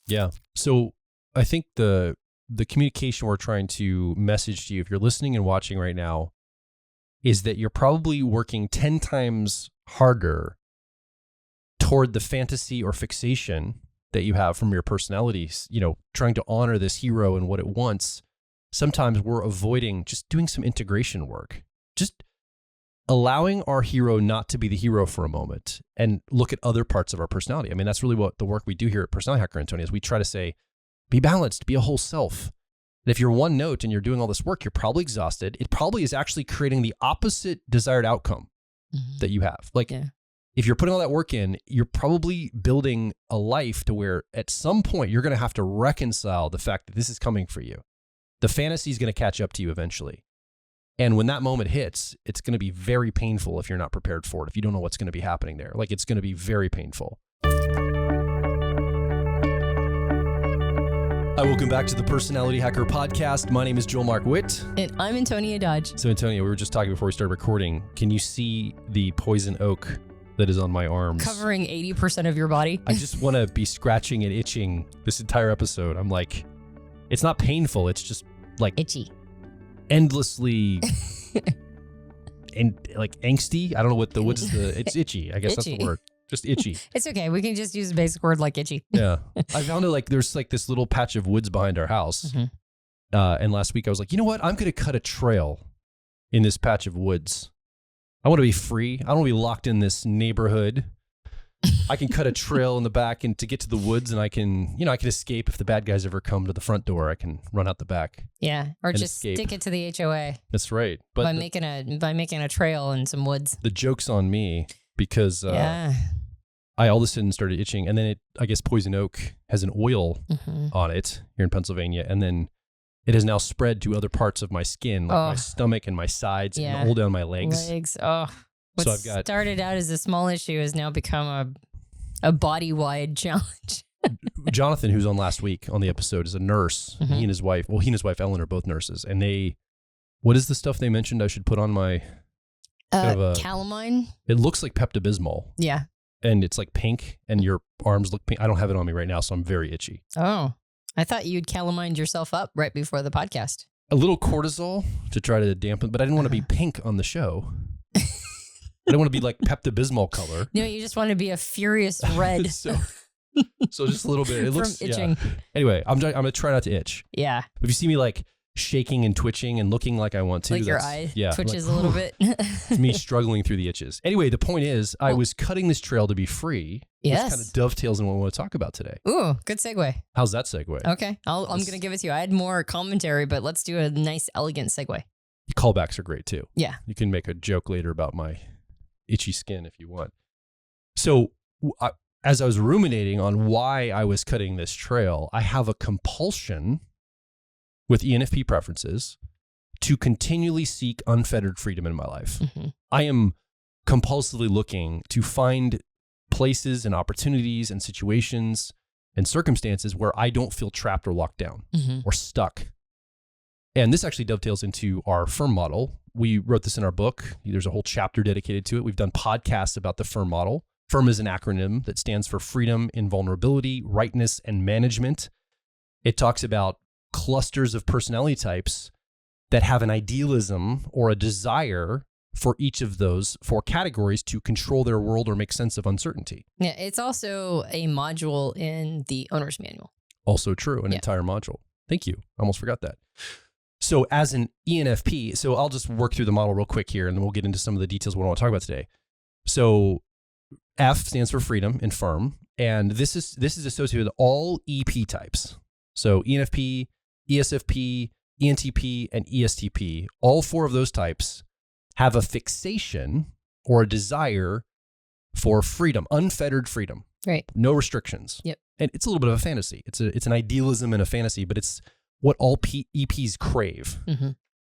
Yeah. So I think the communication we're trying to message to you, if you're listening and watching right now, is that you're probably working 10 times harder toward the fantasy or fixation that you have from your personalities, trying to honor this hero and what it wants. Sometimes we're avoiding just doing some integration work, just allowing our hero not to be the hero for a moment and look at other parts of our personality. I mean, that's really what the work we do here at Personality Hacker, Antonia, is we try to say, be balanced, be a whole self. And if you're one note and you're doing all this work, you're probably exhausted. It probably is actually creating the opposite desired outcome that you have. If you're putting all that work in, you're probably building a life to where at some point you're going to have to reconcile the fact that this is coming for you. The fantasy is going to catch up to you eventually. And when that moment hits, it's going to be very painful if you're not prepared for it, if you don't know what's going to be happening there. It's going to be very painful. Hi, welcome back to the Personality Hacker Podcast. My name is Joel Mark Witt. And I'm Antonia Dodge. So Antonia, we were just talking before we started recording. Can you see the poison oak that is on my arms? Covering 80% of your body. I just want to be scratching and itching this entire episode. I'm like, it's not painful. It's just itchy. Endlessly and angsty. I don't know it's itchy. I guess itchy. That's the word. Just itchy. It's okay. We can just use a basic word like itchy. Yeah. I found it there's this little patch of woods behind our house. And last week I was like, you know what? I'm going to cut a trail in this patch of woods. I want to be free. I don't want to be locked in this neighborhood. I can cut a trail in the back and to get to the woods, and I can escape if the bad guys ever come to the front door. I can run out the back. Yeah, or just escape. Stick it to the HOA. That's right. But by making a trail in some woods. The joke's on me because I all of a sudden started itching, and then I guess poison oak has an oil on it here in Pennsylvania, and then it has now spread to other parts of my skin, like my stomach and my sides and all down my legs. What started out as a small issue has now become a body-wide challenge. Jonathan, who's on last week on the episode, is a nurse. He and his wife Ellen are both nurses. And what is the stuff they mentioned I should put on my... calamine? It looks like Pepto-Bismol. Yeah. And it's pink and your arms look pink. I don't have it on me right now, so I'm very itchy. Oh, I thought you'd calamined yourself up right before the podcast. A little cortisol to try to dampen, but I didn't want to be pink on the show. I don't want to be like Pepto-Bismol color. No, you just want to be a furious red. so just a little bit. It looks from itching. Yeah. Anyway, I'm gonna try not to itch. Yeah. If you see me shaking and twitching and looking like I want to, your eye twitches a little bit. It's me struggling through the itches. Anyway, the point is, I was cutting this trail to be free. Yes. Which kind of dovetails in what we want to talk about today. Ooh, good segue. How's that segue? Okay, I'm going to give it to you. I had more commentary, but let's do a nice, elegant segue. Callbacks are great too. Yeah. You can make a joke later about my itchy skin if you want. So as I was ruminating on why I was cutting this trail, I have a compulsion with ENFP preferences to continually seek unfettered freedom in my life. I am compulsively looking to find places and opportunities and situations and circumstances where I don't feel trapped or locked down or stuck. And this actually dovetails into our FIRM model. We wrote this in our book. There's a whole chapter dedicated to it. We've done podcasts about the FIRM model. FIRM is an acronym that stands for freedom, invulnerability, rightness, and management. It talks about clusters of personality types that have an idealism or a desire for each of those four categories to control their world or make sense of uncertainty. Yeah, it's also a module in the owner's manual. Also true, an entire module. Thank you. I almost forgot that. So as an ENFP, so I'll just work through the model real quick here, and then we'll get into some of the details of what I want to talk about today. So F stands for freedom in FIRM, and this is associated with all EP types. So ENFP, ESFP, ENTP, and ESTP, all four of those types have a fixation or a desire for freedom, unfettered freedom. Right. No restrictions. Yep. And it's a little bit of a fantasy. It's an idealism and a fantasy, but it's what all EPs crave.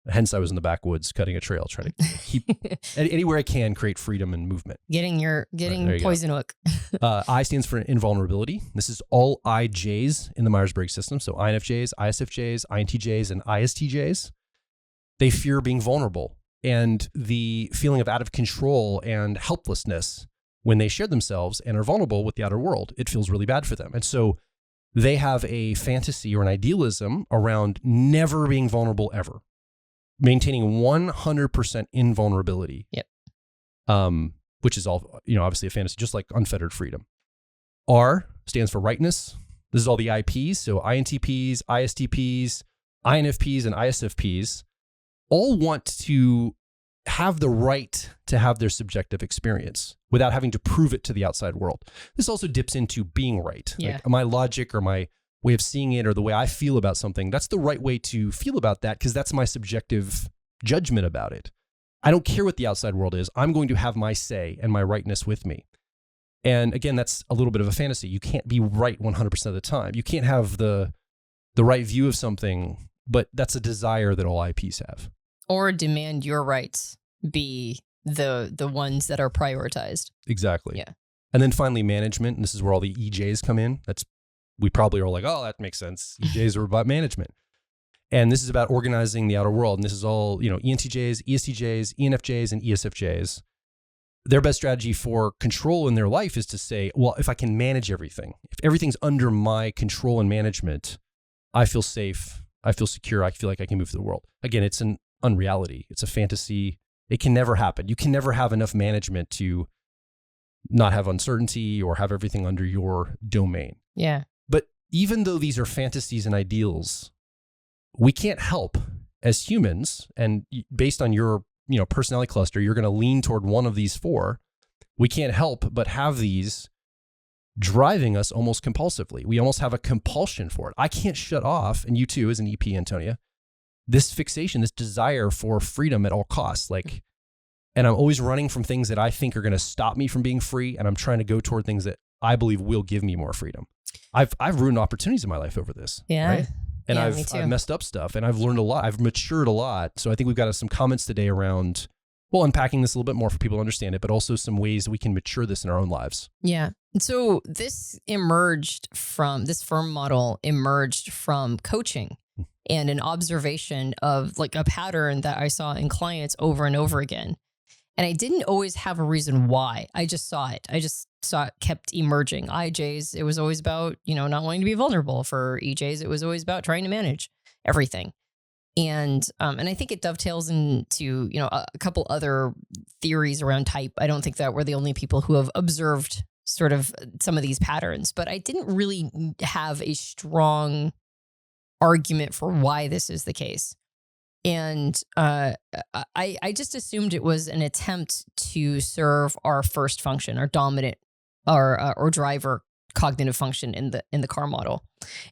Hence, I was in the backwoods cutting a trail, trying to keep anywhere I can create freedom and movement. Getting poison oak. I stands for invulnerability. This is all IJs in the Myers-Briggs system. So INFJs, ISFJs, INTJs, and ISTJs. They fear being vulnerable and the feeling of out of control and helplessness when they share themselves and are vulnerable with the outer world. It feels really bad for them. And so they have a fantasy or an idealism around never being vulnerable ever, maintaining 100% invulnerability. Yep. Which is all, obviously a fantasy, just like unfettered freedom. R stands for rightness. This is all the IPs. So INTPs, ISTPs, INFPs, and ISFPs all want to have the right to have their subjective experience without having to prove it to the outside world. This also dips into being right. Yeah. Like my logic or my way of seeing it or the way I feel about something, that's the right way to feel about that because that's my subjective judgment about it. I don't care what the outside world is. I'm going to have my say and my rightness with me. And again, that's a little bit of a fantasy. You can't be right 100% of the time. You can't have the right view of something, but that's a desire that all IPs have. Or demand your rights be the ones that are prioritized. Exactly. Yeah. And then finally, management. And this is where all the EJs come in. We probably are like, oh, that makes sense. EJs are about management. And this is about organizing the outer world. And this is all, ENTJs, ESTJs, ENFJs, and ESFJs. Their best strategy for control in their life is to say, well, if I can manage everything, if everything's under my control and management, I feel safe, I feel secure, I feel like I can move through the world. Again, it's an unreality. It's a fantasy. It can never happen. You can never have enough management to not have uncertainty or have everything under your domain. Yeah. But even though these are fantasies and ideals, we can't help as humans, and based on your personality cluster, you're going to lean toward one of these four. We can't help but have these driving us almost compulsively. We almost have a compulsion for it. I can't shut off, and you too as an EP, Antonia, this fixation, this desire for freedom at all costs. And I'm always running from things that I think are going to stop me from being free, and I'm trying to go toward things that I believe will give me more freedom. I've ruined opportunities in my life over this. Yeah. Right? And Yeah, I've messed up stuff, and I've learned a lot. I've matured a lot. So I think we've got some comments today around, unpacking this a little bit more for people to understand it, but also some ways that we can mature this in our own lives. Yeah. So this firm model emerged from coaching and an observation of like a pattern that I saw in clients over and over again. And I didn't always have a reason why. I just saw it. Kept emerging. IJs, it was always about, not wanting to be vulnerable. For EJs, it was always about trying to manage everything. And I think it dovetails into, a couple other theories around type. I don't think that we're the only people who have observed sort of some of these patterns, but I didn't really have a strong argument for why this is the case. And I just assumed it was an attempt to serve our first function, our dominant or driver cognitive function in the car model.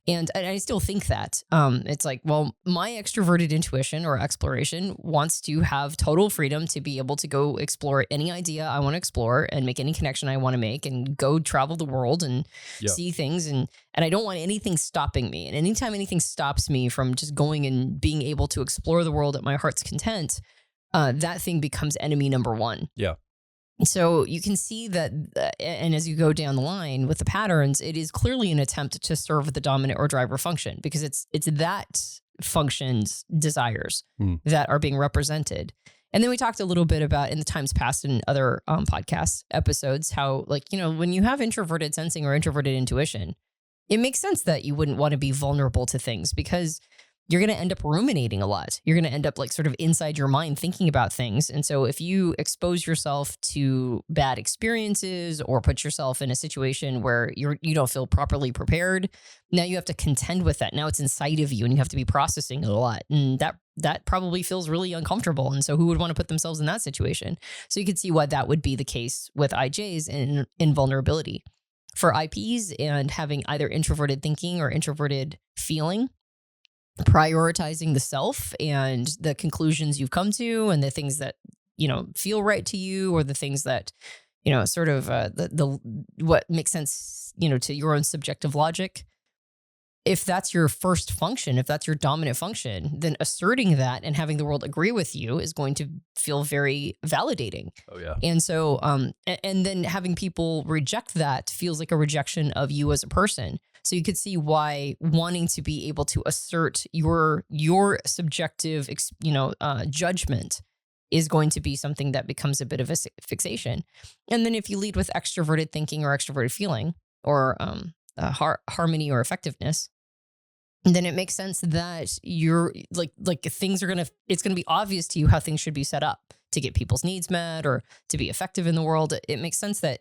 And I still think that it's like, well, my extroverted intuition or exploration wants to have total freedom to be able to go explore any idea I want to explore and make any connection I want to make and go travel the world and see things. And I don't want anything stopping me. And anytime anything stops me from just going and being able to explore the world at my heart's content, that thing becomes enemy number one. Yeah. So you can see that, and as you go down the line with the patterns, it is clearly an attempt to serve the dominant or driver function because it's that function's desires that are being represented. And then we talked a little bit about in the times past in other podcast episodes how, when you have introverted sensing or introverted intuition, it makes sense that you wouldn't want to be vulnerable to things because you're going to end up ruminating a lot. You're going to end up sort of inside your mind thinking about things. And so if you expose yourself to bad experiences or put yourself in a situation where you don't feel properly prepared, now you have to contend with that. Now it's inside of you and you have to be processing it a lot. And that probably feels really uncomfortable. And so who would want to put themselves in that situation? So you can see why that would be the case with IJs in invulnerability. For IPs and having either introverted thinking or introverted feeling, prioritizing the self and the conclusions you've come to and the things that, feel right to you or the things that, sort of what makes sense, to your own subjective logic. If that's your first function, if that's your dominant function, then asserting that and having the world agree with you is going to feel very validating. Oh, yeah. And so, and then having people reject that feels like a rejection of you as a person. So you could see why wanting to be able to assert your subjective, judgment is going to be something that becomes a bit of a fixation. And then if you lead with extroverted thinking or extroverted feeling, or harmony or effectiveness, then it makes sense that you're like things are it's gonna be obvious to you how things should be set up to get people's needs met or to be effective in the world. It makes sense that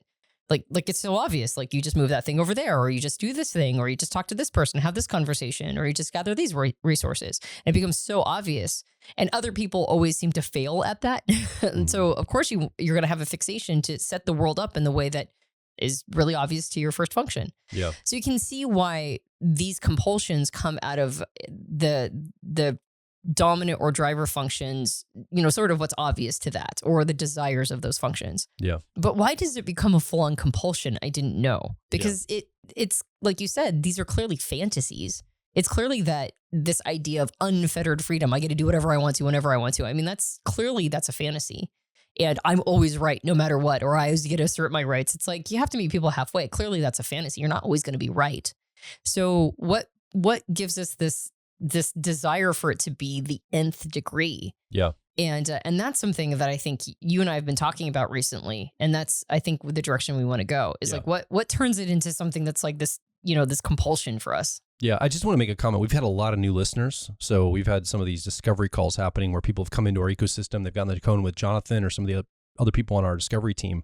like it's so obvious, like you just move that thing over there, or you just do this thing, or you just talk to this person, have this conversation, or you just gather these resources. And it becomes so obvious. And other people always seem to fail at that. And so of course you're going to have a fixation to set the world up in the way that is really obvious to your first function. Yeah. So you can see why these compulsions come out of the dominant or driver functions, sort of what's obvious to that, or the desires of those functions. Yeah. But why does it become a full-on compulsion? I didn't know. Because it's like you said, these are clearly fantasies. It's clearly that this idea of unfettered freedom, I get to do whatever I want to, whenever I want to. I mean, that's a fantasy. And I'm always right, no matter what, or I always get to assert my rights. It's like, you have to meet people halfway. Clearly that's a fantasy. You're not always going to be right. So what gives us this desire for it to be the nth degree? Yeah. And that's something that I think you and I have been talking about recently. And that's, I think, the direction we want to go is like, what turns it into something that's like this, this compulsion for us? Yeah. I just want to make a comment. We've had a lot of new listeners. So we've had some of these discovery calls happening where people have come into our ecosystem. They've gotten the code with Jonathan or some of the other people on our discovery team.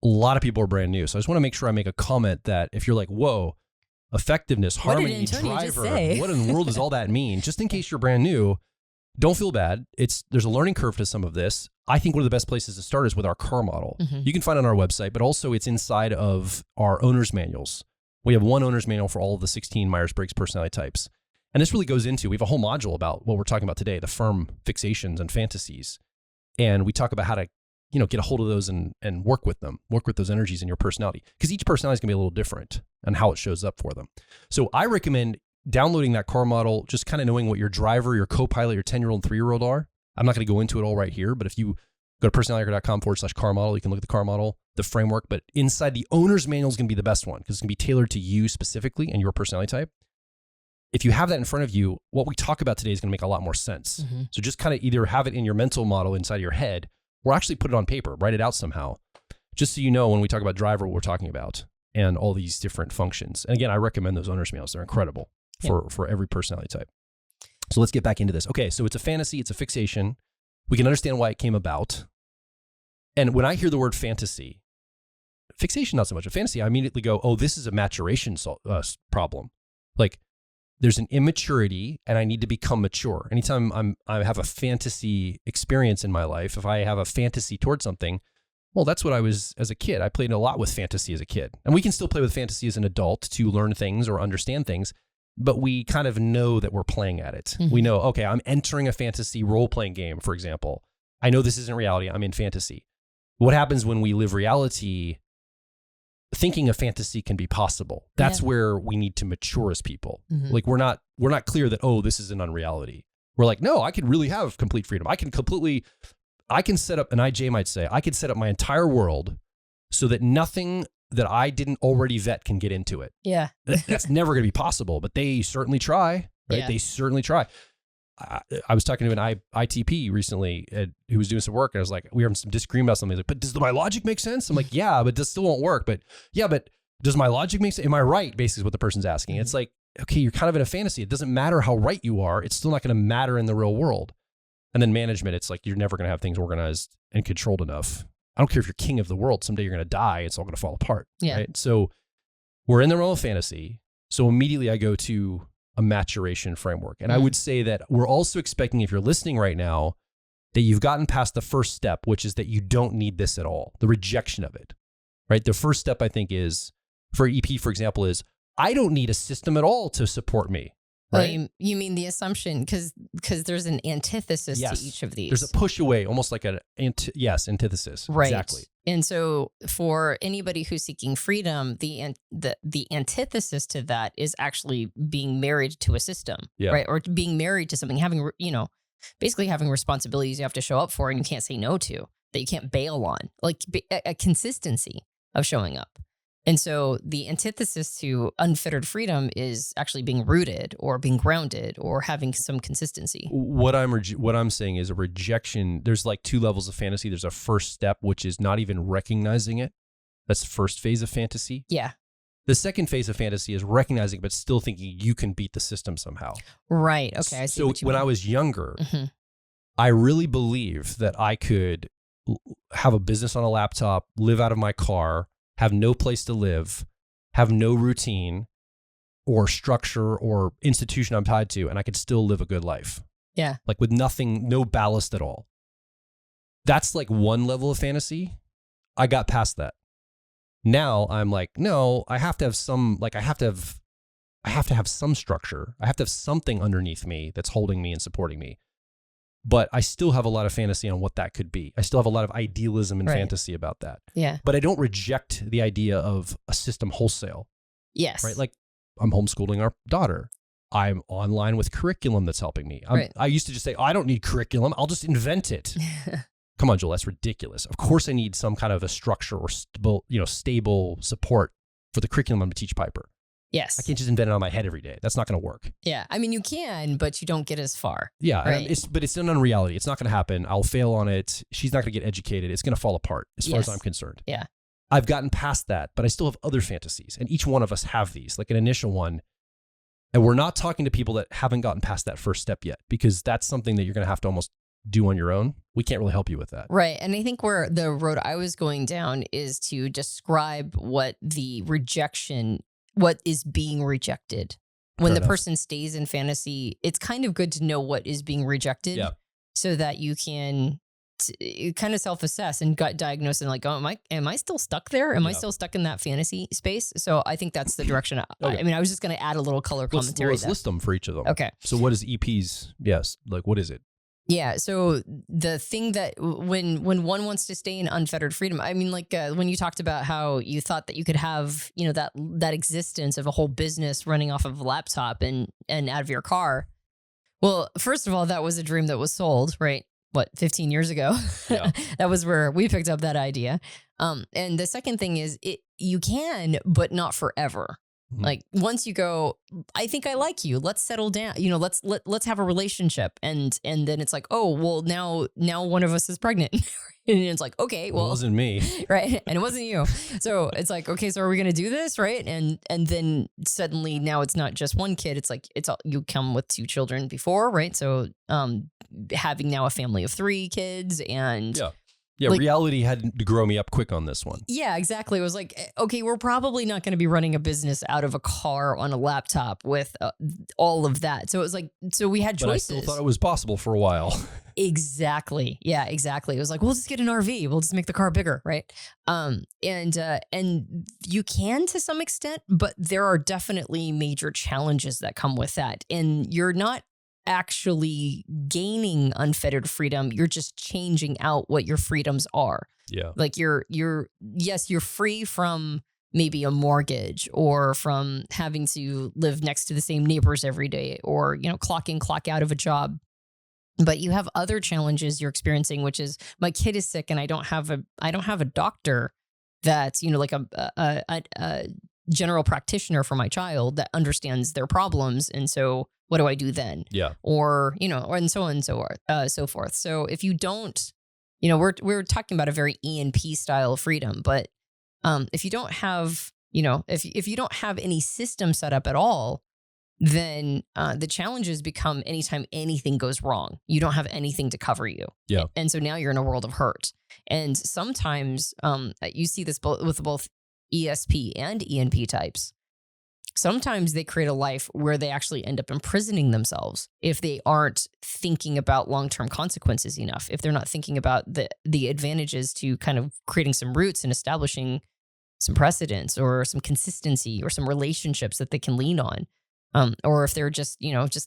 A lot of people are brand new. So I just want to make sure I make a comment that if you're like, whoa, effectiveness, harmony, driver, what in the world does all that mean? Just in case you're brand new, don't feel bad. There's a learning curve to some of this. I think one of the best places to start is with our car model. Mm-hmm. You can find it on our website, but also it's inside of our owner's manuals. We have one owner's manual for all of the 16 Myers-Briggs personality types. And this really goes into, we have a whole module about what we're talking about today, the firm fixations and fantasies. And we talk about how to, get a hold of those and work with them, work with those energies in your personality. Because each personality is going to be a little different and how it shows up for them. So I recommend downloading that car model, just kind of knowing what your driver, your co-pilot, your 10-year-old and 3-year-old are. I'm not going to go into it all right here, but if you go to personalityhacker.com/car model, you can look at the car model, the framework, but inside the owner's manual is going to be the best one because it's going to be tailored to you specifically and your personality type. If you have that in front of you, what we talk about today is going to make a lot more sense. Mm-hmm. So just kind of either have it in your mental model inside of your head or actually put it on paper, write it out somehow, just so you know when we talk about driver, what we're talking about and all these different functions. And again, I recommend those owner's manuals. They're incredible for every personality type. So let's get back into this. Okay, so it's a fantasy, it's a fixation. We can understand why it came about. And when I hear the word fantasy, fixation, not so much a fantasy, I immediately go, oh, this is a maturation problem. Like there's an immaturity and I need to become mature. Anytime I have a fantasy experience in my life, if I have a fantasy towards something, well, that's what I was as a kid. I played a lot with fantasy as a kid. And we can still play with fantasy as an adult to learn things or understand things, but we kind of know that we're playing at it. Mm-hmm. We know, okay, I'm entering a fantasy role-playing game, for example. I know this isn't reality. I'm in fantasy. What happens when we live reality? Thinking a fantasy can be possible. That's where we need to mature as people. Mm-hmm. Like we're not clear that, oh, this is an unreality. We're like, no, I could really have complete freedom. I can set up, an IJ might say, I could set up my entire world so that nothing that I didn't already vet can get into it. Yeah. That's never going to be possible, but they certainly try, right? Yeah. They certainly try. I was talking to an ITP recently who was doing some work, and I was like, we were having some disagreement about something. He's like, but does my logic make sense? I'm like, yeah, but this still won't work. But yeah, but does my logic make sense? Am I right? Basically, is what the person's asking. Mm-hmm. It's like, okay, you're kind of in a fantasy. It doesn't matter how right you are. It's still not going to matter in the real world. And then management, it's like, you're never going to have things organized and controlled enough. I don't care if you're king of the world. Someday you're going to die. It's all going to fall apart. Yeah. Right? So we're in the realm of fantasy. So immediately I go to a maturation framework. And I would say that we're also expecting, if you're listening right now, that you've gotten past the first step, which is that you don't need this at all, the rejection of it, right? The first step, I think, is, for EP, for example, is I don't need a system at all to support me. Right? Well, you mean the assumption, because there's an antithesis to each of these. There's a push away, almost like antithesis. Right. Exactly. And so for anybody who's seeking freedom, the antithesis to that is actually being married to a system, right? Or being married to something, having, basically having responsibilities you have to show up for and you can't say no to, that you can't bail on, like a consistency of showing up. And so the antithesis to unfettered freedom is actually being rooted or being grounded or having some consistency. What I'm saying is a rejection. There's like two levels of fantasy. There's a first step, which is not even recognizing it. That's the first phase of fantasy. Yeah. The second phase of fantasy is recognizing, but still thinking you can beat the system somehow. Right. Okay. I see So what you when mean. I was younger, Mhm. I really believed that I could have a business on a laptop, live out of my car, have no place to live, have no routine or structure or institution I'm tied to, and I could still live a good life. Yeah. Like with nothing, no ballast at all. That's like one level of fantasy. I got past that. Now I'm like, no, I have to have some, like I have to have some structure. I have to have something underneath me that's holding me and supporting me. But I still have a lot of fantasy on what that could be. I still have a lot of idealism and Right. fantasy about that. Yeah. But I don't reject the idea of a system wholesale, Yes. right? Like I'm homeschooling our daughter. I'm online with curriculum that's helping me. Right. I used to just say, I don't need curriculum. I'll just invent it. Come on, Joel, that's ridiculous. Of course I need some kind of a structure or stable support for the curriculum I'm going to teach Piper. Yes. I can't just invent it on my head every day. That's not going to work. Yeah. I mean, you can, but you don't get as far. Yeah, Right. but it's an unreality. It's not going to happen. I'll fail on it. She's not going to get educated. It's going to fall apart as far as Yes. I'm concerned. Yeah. I've gotten past that, but I still have other fantasies. And each one of us have these, like an initial one. And we're not talking to people that haven't gotten past that first step yet, because that's something that you're going to have to almost do on your own. We can't really help you with that. Right. And I think where the road I was going down is to describe what is being rejected. When Fair the enough. person stays in fantasy, it's kind of good to know what is being rejected so that you can kind of self-assess and gut diagnose and like, oh, am I still stuck there? Am I still stuck in that fantasy space? So I think that's the direction. Okay. I mean, I was just going to add a little color commentary. Let's list them for each of them. Okay. So what is EP's? Yes. Like, what is it? Yeah. So the thing that when one wants to stay in unfettered freedom, I mean, like when you talked about how you thought that you could have, that existence of a whole business running off of a laptop and out of your car. Well, first of all, that was a dream that was sold, right? 15 years ago? Yeah. That was where we picked up that idea. And the second thing is you can, but not forever. Mhm. Like once you go, I think I like you. Let's settle down. Let's have a relationship. And then it's like, oh, well, now one of us is pregnant. And it's like, okay, well, It wasn't me. right. And it wasn't you. So it's like, okay, so are we going to do this? Right. And then suddenly now it's not just one kid. It's like, you come with 2 children before. Right. So, having now a family of 3 kids and Yeah, like, reality had to grow me up quick on this one. yeah, exactly. It was like, okay, we're probably not going to be running a business out of a car on a laptop with all of that. So it was like, so we had choices. But I still thought it was possible for a while. Exactly. Yeah, exactly. It was like, we'll just get an RV. We'll just make the car bigger, right? And you can to some extent, but there are definitely major challenges that come with that. And you're not actually gaining unfettered freedom. You're just changing out what your freedoms are. Yeah. Like you're free from maybe a mortgage or from having to live next to the same neighbors every day or, clock in, clock out of a job. But you have other challenges you're experiencing, which is my kid is sick and I don't have a doctor that's, like a general practitioner for my child that understands their problems. And so what do I do then? Yeah. Or, and so on and so forth. So if you don't, we're talking about a very ENP style of freedom, but if you don't have, if you don't have any system set up at all, then the challenges become anytime anything goes wrong. You don't have anything to cover you. Yeah. And so now you're in a world of hurt. And sometimes you see this with both ESP and ENP types. Sometimes they create a life where they actually end up imprisoning themselves if they aren't thinking about long-term consequences enough, if they're not thinking about the advantages to kind of creating some roots and establishing some precedents or some consistency or some relationships that they can lean on. Or if they're just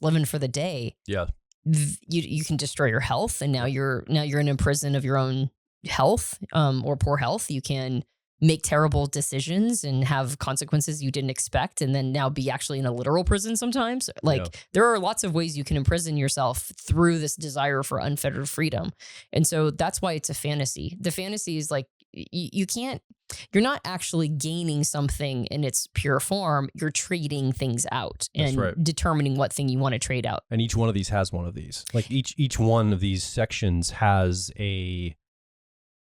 living for the day. Yeah. You can destroy your health, and now you're in a prison of your own health, or poor health. You can make terrible decisions and have consequences you didn't expect, and then now be actually in a literal prison sometimes. There are lots of ways you can imprison yourself through this desire for unfettered freedom. And so that's why it's a fantasy. The fantasy is like, you're not actually gaining something in its pure form. You're trading things out and determining what thing you want to trade out. And each one of these has one of these. Like each one of these sections has a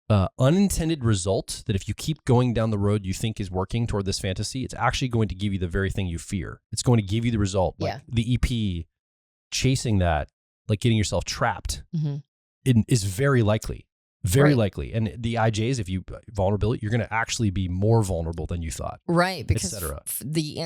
unintended result that if you keep going down the road you think is working toward this fantasy, it's actually going to give you the very thing you fear. It's going to give you the result. Like the EP chasing that, like getting yourself trapped, it is very likely. Very likely. And the IJs, if you vulnerability, you're going to actually be more vulnerable than you thought. Right. Because the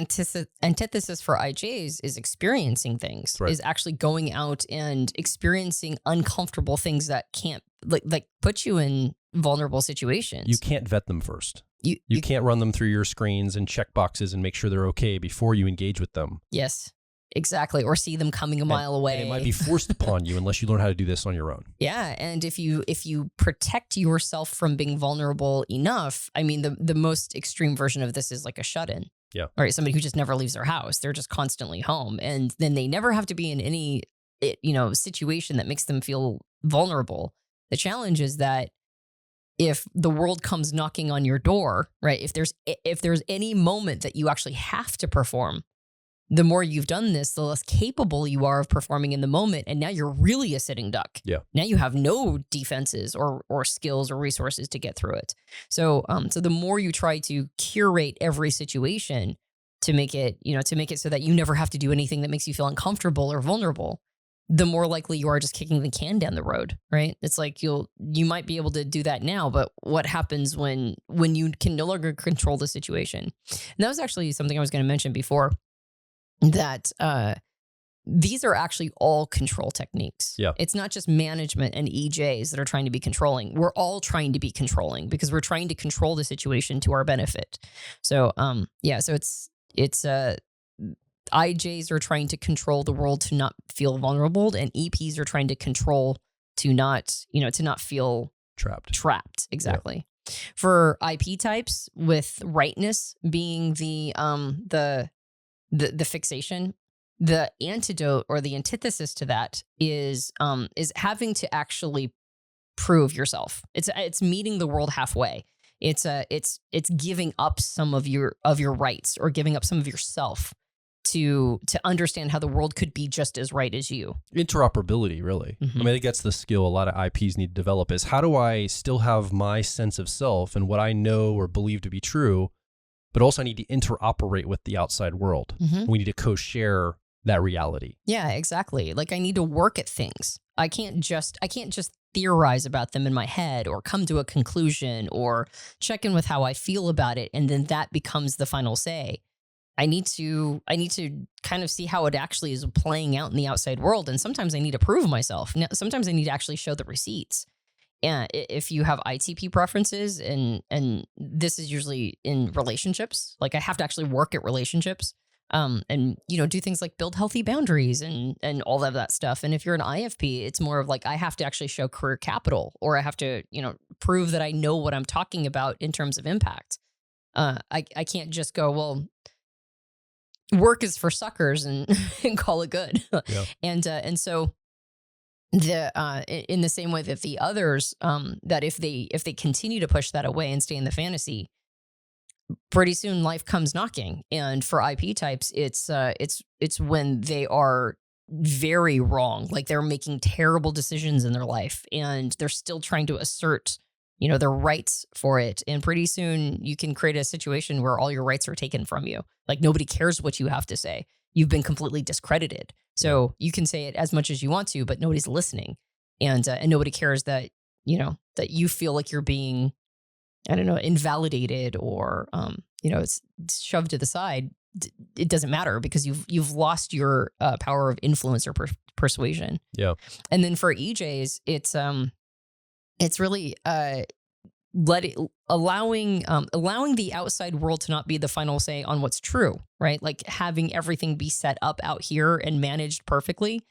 antithesis for IJs is experiencing things, is actually going out and experiencing uncomfortable things that can't like put you in vulnerable situations. You can't vet them first. You can't run them through your screens and check boxes and make sure they're okay before you engage with them. Yes. Exactly. Or see them coming a mile away. And it might be forced upon you unless you learn how to do this on your own. Yeah. And if you protect yourself from being vulnerable enough, I mean, the most extreme version of this is like a shut-in. Yeah. Right. Somebody who just never leaves their house. They're just constantly home. And then they never have to be in any, situation that makes them feel vulnerable. The challenge is that if the world comes knocking on your door, right? If there's any moment that you actually have to perform, the more you've done this, the less capable you are of performing in the moment. And now you're really a sitting duck. Yeah. Now you have no defenses or skills or resources to get through it. So the more you try to curate every situation to make it so that you never have to do anything that makes you feel uncomfortable or vulnerable, the more likely you are just kicking the can down the road, right? It's like you might be able to do that now, but what happens when you can no longer control the situation? And that was actually something I was going to mention before, that these are actually all control techniques. Yeah. It's not just management and EJs that are trying to be controlling. We're all trying to be controlling because we're trying to control the situation to our benefit. So, so it's IJs are trying to control the world to not feel vulnerable, and EPs are trying to control to not feel trapped. Exactly. Yeah. For IP types, with rightness being the fixation, the antidote or the antithesis to that is having to actually prove yourself. It's meeting the world halfway. It's giving up some of your rights or giving up some of yourself to understand how the world could be just as right as you. Interoperability, really. I mean, I think that's the skill a lot of IPs need to develop, is how do I still have my sense of self and what I know or believe to be true, but also I need to interoperate with the outside world. We need to co-share that reality. Yeah, exactly. Like I need to work at things. I can't just theorize about them in my head or come to a conclusion or check in with how I feel about it, and then that becomes the final say. I need to kind of see how it actually is playing out in the outside world, and sometimes I need to prove myself. Now, sometimes I need to actually show the receipts. And if you have ITP preferences, and this is usually in relationships, like I have to actually work at relationships, and do things like build healthy boundaries and all of that stuff. And if you're an IFP, it's more of like I have to actually show career capital, or I have to prove that I know what I'm talking about in terms of impact. I can't just go, well, work is for suckers and call it good. Yeah. And so in the same way that the others, that if they continue to push that away and stay in the fantasy, pretty soon life comes knocking. And for IP types, it's when they are very wrong, like they're making terrible decisions in their life and they're still trying to assert their rights for it. And pretty soon you can create a situation where all your rights are taken from you. Like nobody cares what you have to say. You've been completely discredited. So you can say it as much as you want to, but nobody's listening. And nobody cares that you feel like you're being, invalidated or, it's shoved to the side. It doesn't matter because you've lost your power of influence or persuasion. Yeah. And then for EJs, it's really allowing the outside world to not be the final say on what's true, right? Like having everything be set up out here and managed perfectly.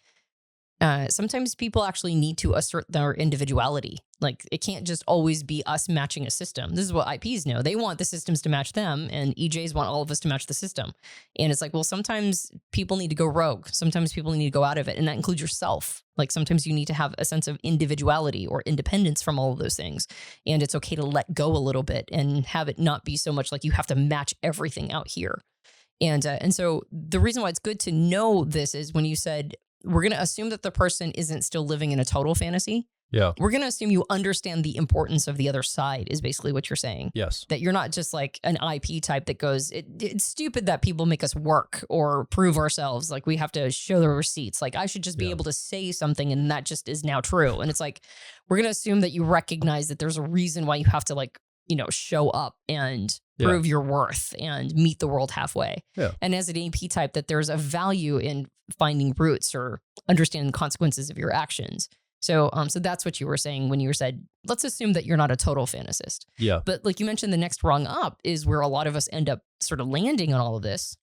Sometimes people actually need to assert their individuality. Like it can't just always be us matching a system. This is what IPs know. They want the systems to match them, and EJs want all of us to match the system. And it's like, well, sometimes people need to go rogue. Sometimes people need to go out of it, and that includes yourself. Like sometimes you need to have a sense of individuality or independence from all of those things. And it's okay to let go a little bit and have it not be so much like you have to match everything out here. And so the reason why it's good to know this is when you said, we're going to assume that the person isn't still living in a total fantasy. Yeah. We're going to assume you understand the importance of the other side is basically what you're saying. Yes. That you're not just like an IP type that goes, it's stupid that people make us work or prove ourselves. Like we have to show the receipts. Like I should just be able to say something and that just is now true. And it's like, we're going to assume that you recognize that there's a reason why you have to like, show up and prove your worth and meet the world halfway. Yeah. And as an AP type, that there's a value in finding roots or understanding the consequences of your actions. So that's what you were saying when you said, let's assume that you're not a total fantasist. Yeah. But like you mentioned, the next rung up is where a lot of us end up sort of landing on all of this,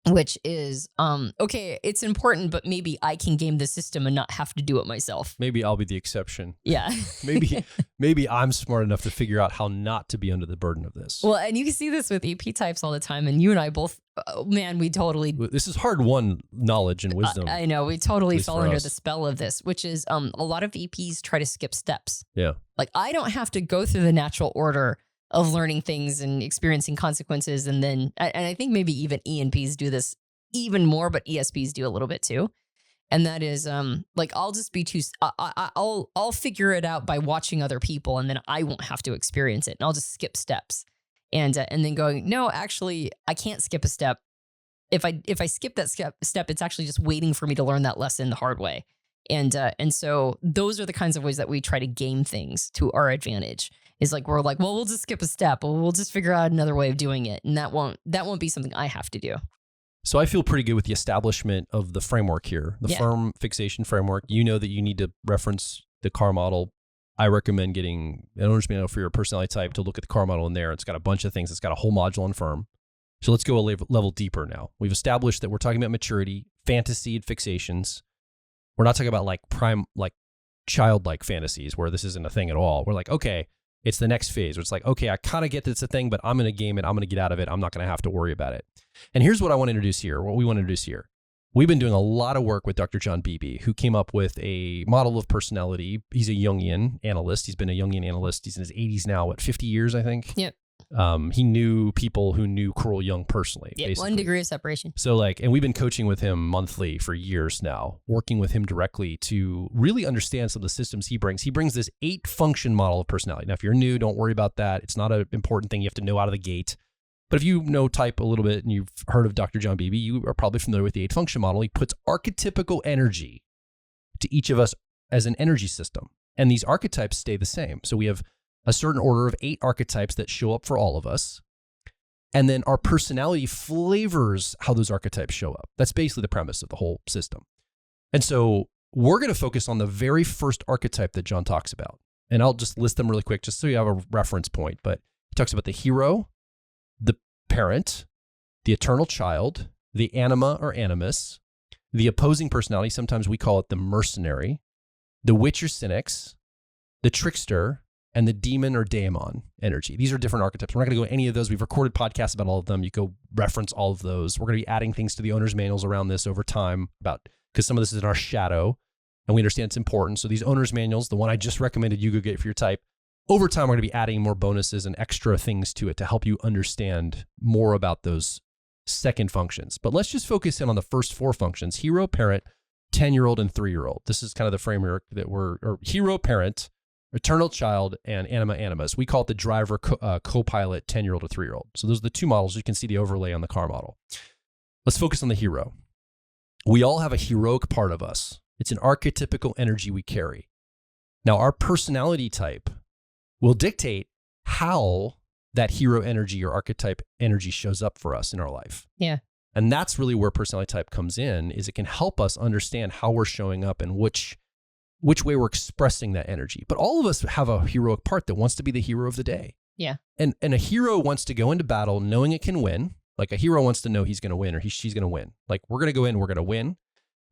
which is, okay, it's important, but maybe I can game the system and not have to do it myself. Maybe I'll be the exception. Yeah. maybe I'm smart enough to figure out how not to be under the burden of this. Well, and you can see this with EP types all the time. And you and I both, we totally... This is hard-won knowledge and wisdom. I know. We totally fell under the spell of this, which is a lot of EPs try to skip steps. Yeah. Like I don't have to go through the natural order of learning things and experiencing consequences. And then, and I think maybe even ENPs do this even more, but ESPs do a little bit too. And that is, like, I'll just be I'll figure it out by watching other people, and then I won't have to experience it. And I'll just skip steps and then going, no, actually I can't skip a step. If I skip that step, it's actually just waiting for me to learn that lesson the hard way. And so those are the kinds of ways that we try to game things to our advantage. Is like, we're like, well, we'll just skip a step, or we'll just figure out another way of doing it. And that won't be something I have to do. So I feel pretty good with the establishment of the framework here, the firm fixation framework. You know that you need to reference the car model. I recommend getting an owner's manual for your personality type to look at the car model in there. It's got a bunch of things. It's got a whole module on firm. So let's go a level deeper now. We've established that we're talking about maturity, fantasy, and fixations. We're not talking about like childlike fantasies where this isn't a thing at all. We're like, okay, it's the next phase where it's like, okay, I kind of get that it's a thing, but I'm going to game it. I'm going to get out of it. I'm not going to have to worry about it. And here's what I want to introduce here, what we want to introduce here. We've been doing a lot of work with Dr. John Beebe, who came up with a model of personality. He's a Jungian analyst. He's been a Jungian analyst. He's in his 80s now, 50 years, I think? Yep. He knew people who knew Carl Jung personally. Yeah, basically. 1 degree of separation. So and we've been coaching with him monthly for years now, working with him directly to really understand some of the systems he brings. He brings this 8-function model of personality. Now, if you're new, don't worry about that. It's not an important thing you have to know out of the gate. But if you know type a little bit and you've heard of Dr. John Beebe, you are probably familiar with the 8-function model. He puts archetypical energy to each of us as an energy system. And these archetypes stay the same. So we have a certain order of 8 archetypes that show up for all of us. And then our personality flavors how those archetypes show up. That's basically the premise of the whole system. And so we're going to focus on the very first archetype that John talks about. And I'll just list them really quick just so you have a reference point. But he talks about the hero, the parent, the eternal child, the anima or animus, the opposing personality, sometimes we call it the mercenary, the witch or cynics, the trickster, and the demon or daemon energy. These are different archetypes. We're not going to go any of those. We've recorded podcasts about all of them. You go reference all of those. We're going to be adding things to the owner's manuals around this over time because some of this is in our shadow and we understand it's important. So these owner's manuals, the one I just recommended you go get for your type, over time, we're going to be adding more bonuses and extra things to it to help you understand more about those second functions. But let's just focus in on the first 4 functions: hero, parent, 10-year-old, and 3-year-old. This is kind of the framework that or hero, parent, eternal child, and anima animus. We call it the driver, co-pilot, 10-year-old or 3-year-old. So those are the 2 models. You can see the overlay on the car model. Let's focus on the hero. We all have a heroic part of us. It's an archetypical energy we carry. Now, our personality type will dictate how that hero energy or archetype energy shows up for us in our life. Yeah. And that's really where personality type comes in, is it can help us understand how we're showing up and which way we're expressing that energy. But all of us have a heroic part that wants to be the hero of the day. Yeah. And a hero wants to go into battle knowing it can win. Like a hero wants to know he's going to win or she's going to win. Like we're going to go in, we're going to win.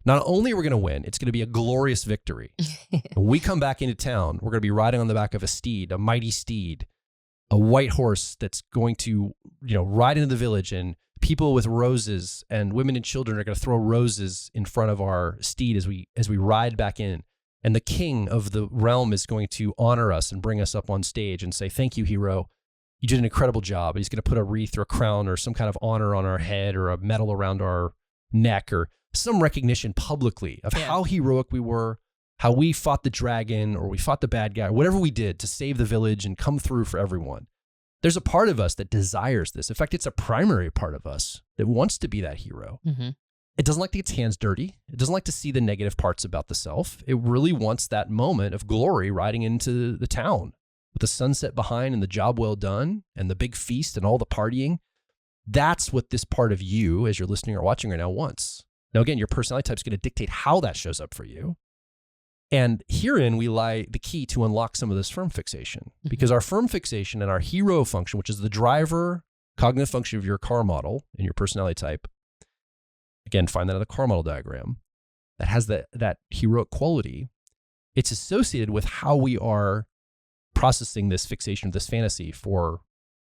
Not only are we going to win, it's going to be a glorious victory. When we come back into town, we're going to be riding on the back of a steed, a mighty steed, a white horse that's going to, ride into the village, and people with roses and women and children are going to throw roses in front of our steed as we ride back in. And the king of the realm is going to honor us and bring us up on stage and say, "Thank you, hero. You did an incredible job." He's going to put a wreath or a crown or some kind of honor on our head or a medal around our neck or some recognition publicly of how heroic we were, how we fought the dragon or we fought the bad guy, whatever we did to save the village and come through for everyone. There's a part of us that desires this. In fact, it's a primary part of us that wants to be that hero. Mm-hmm. It doesn't like to get its hands dirty. It doesn't like to see the negative parts about the self. It really wants that moment of glory riding into the town with the sunset behind and the job well done and the big feast and all the partying. That's what this part of you, as you're listening or watching right now, wants. Now, again, your personality type is going to dictate how that shows up for you. And herein we lie the key to unlock some of this firm fixation, because our firm fixation and our hero function, which is the driver cognitive function of your car model and your personality type, again, find that in the car model diagram, that has that heroic quality. It's associated with how we are processing this fixation of this fantasy for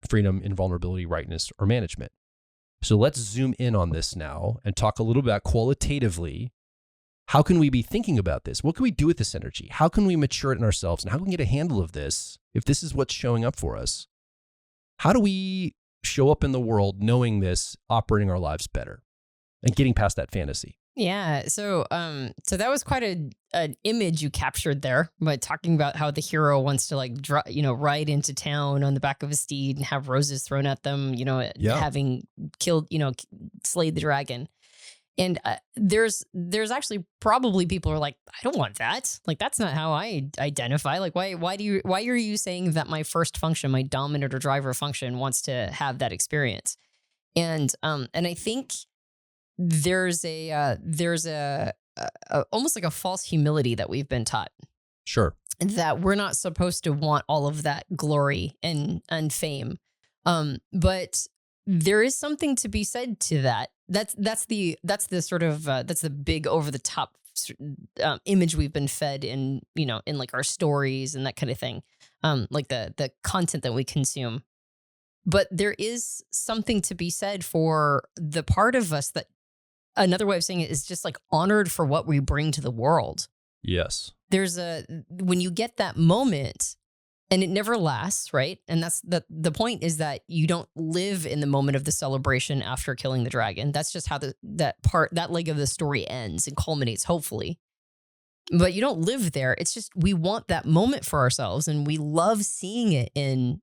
freedom, invulnerability, rightness, or management. So let's zoom in on this now and talk a little bit about qualitatively. How can we be thinking about this? What can we do with this energy? How can we mature it in ourselves? And how can we get a handle of this if this is what's showing up for us? How do we show up in the world knowing this, operating our lives better and getting past that fantasy? Yeah. So that was quite an image you captured there by talking about how the hero wants to ride into town on the back of a steed and have roses thrown at them, having killed, slayed the dragon. And there's actually probably people who are like, I don't want that. Like, that's not how I identify. Like, why are you saying that my first function, my dominant or driver function, wants to have that experience? And I think there's a almost like a false humility that we've been taught. Sure. That we're not supposed to want all of that glory and fame. But there is something to be said to that. That's the sort of that's the big over the top image we've been fed in like our stories and that kind of thing, like the content that we consume. But there is something to be said for the part of us that, another way of saying it is just like honored for what we bring to the world. Yes. When you get that moment, and it never lasts, right? And that's the point, is that you don't live in the moment of the celebration after killing the dragon. That's just how that leg of the story ends and culminates, hopefully. But you don't live there. It's just, we want that moment for ourselves, and we love seeing it in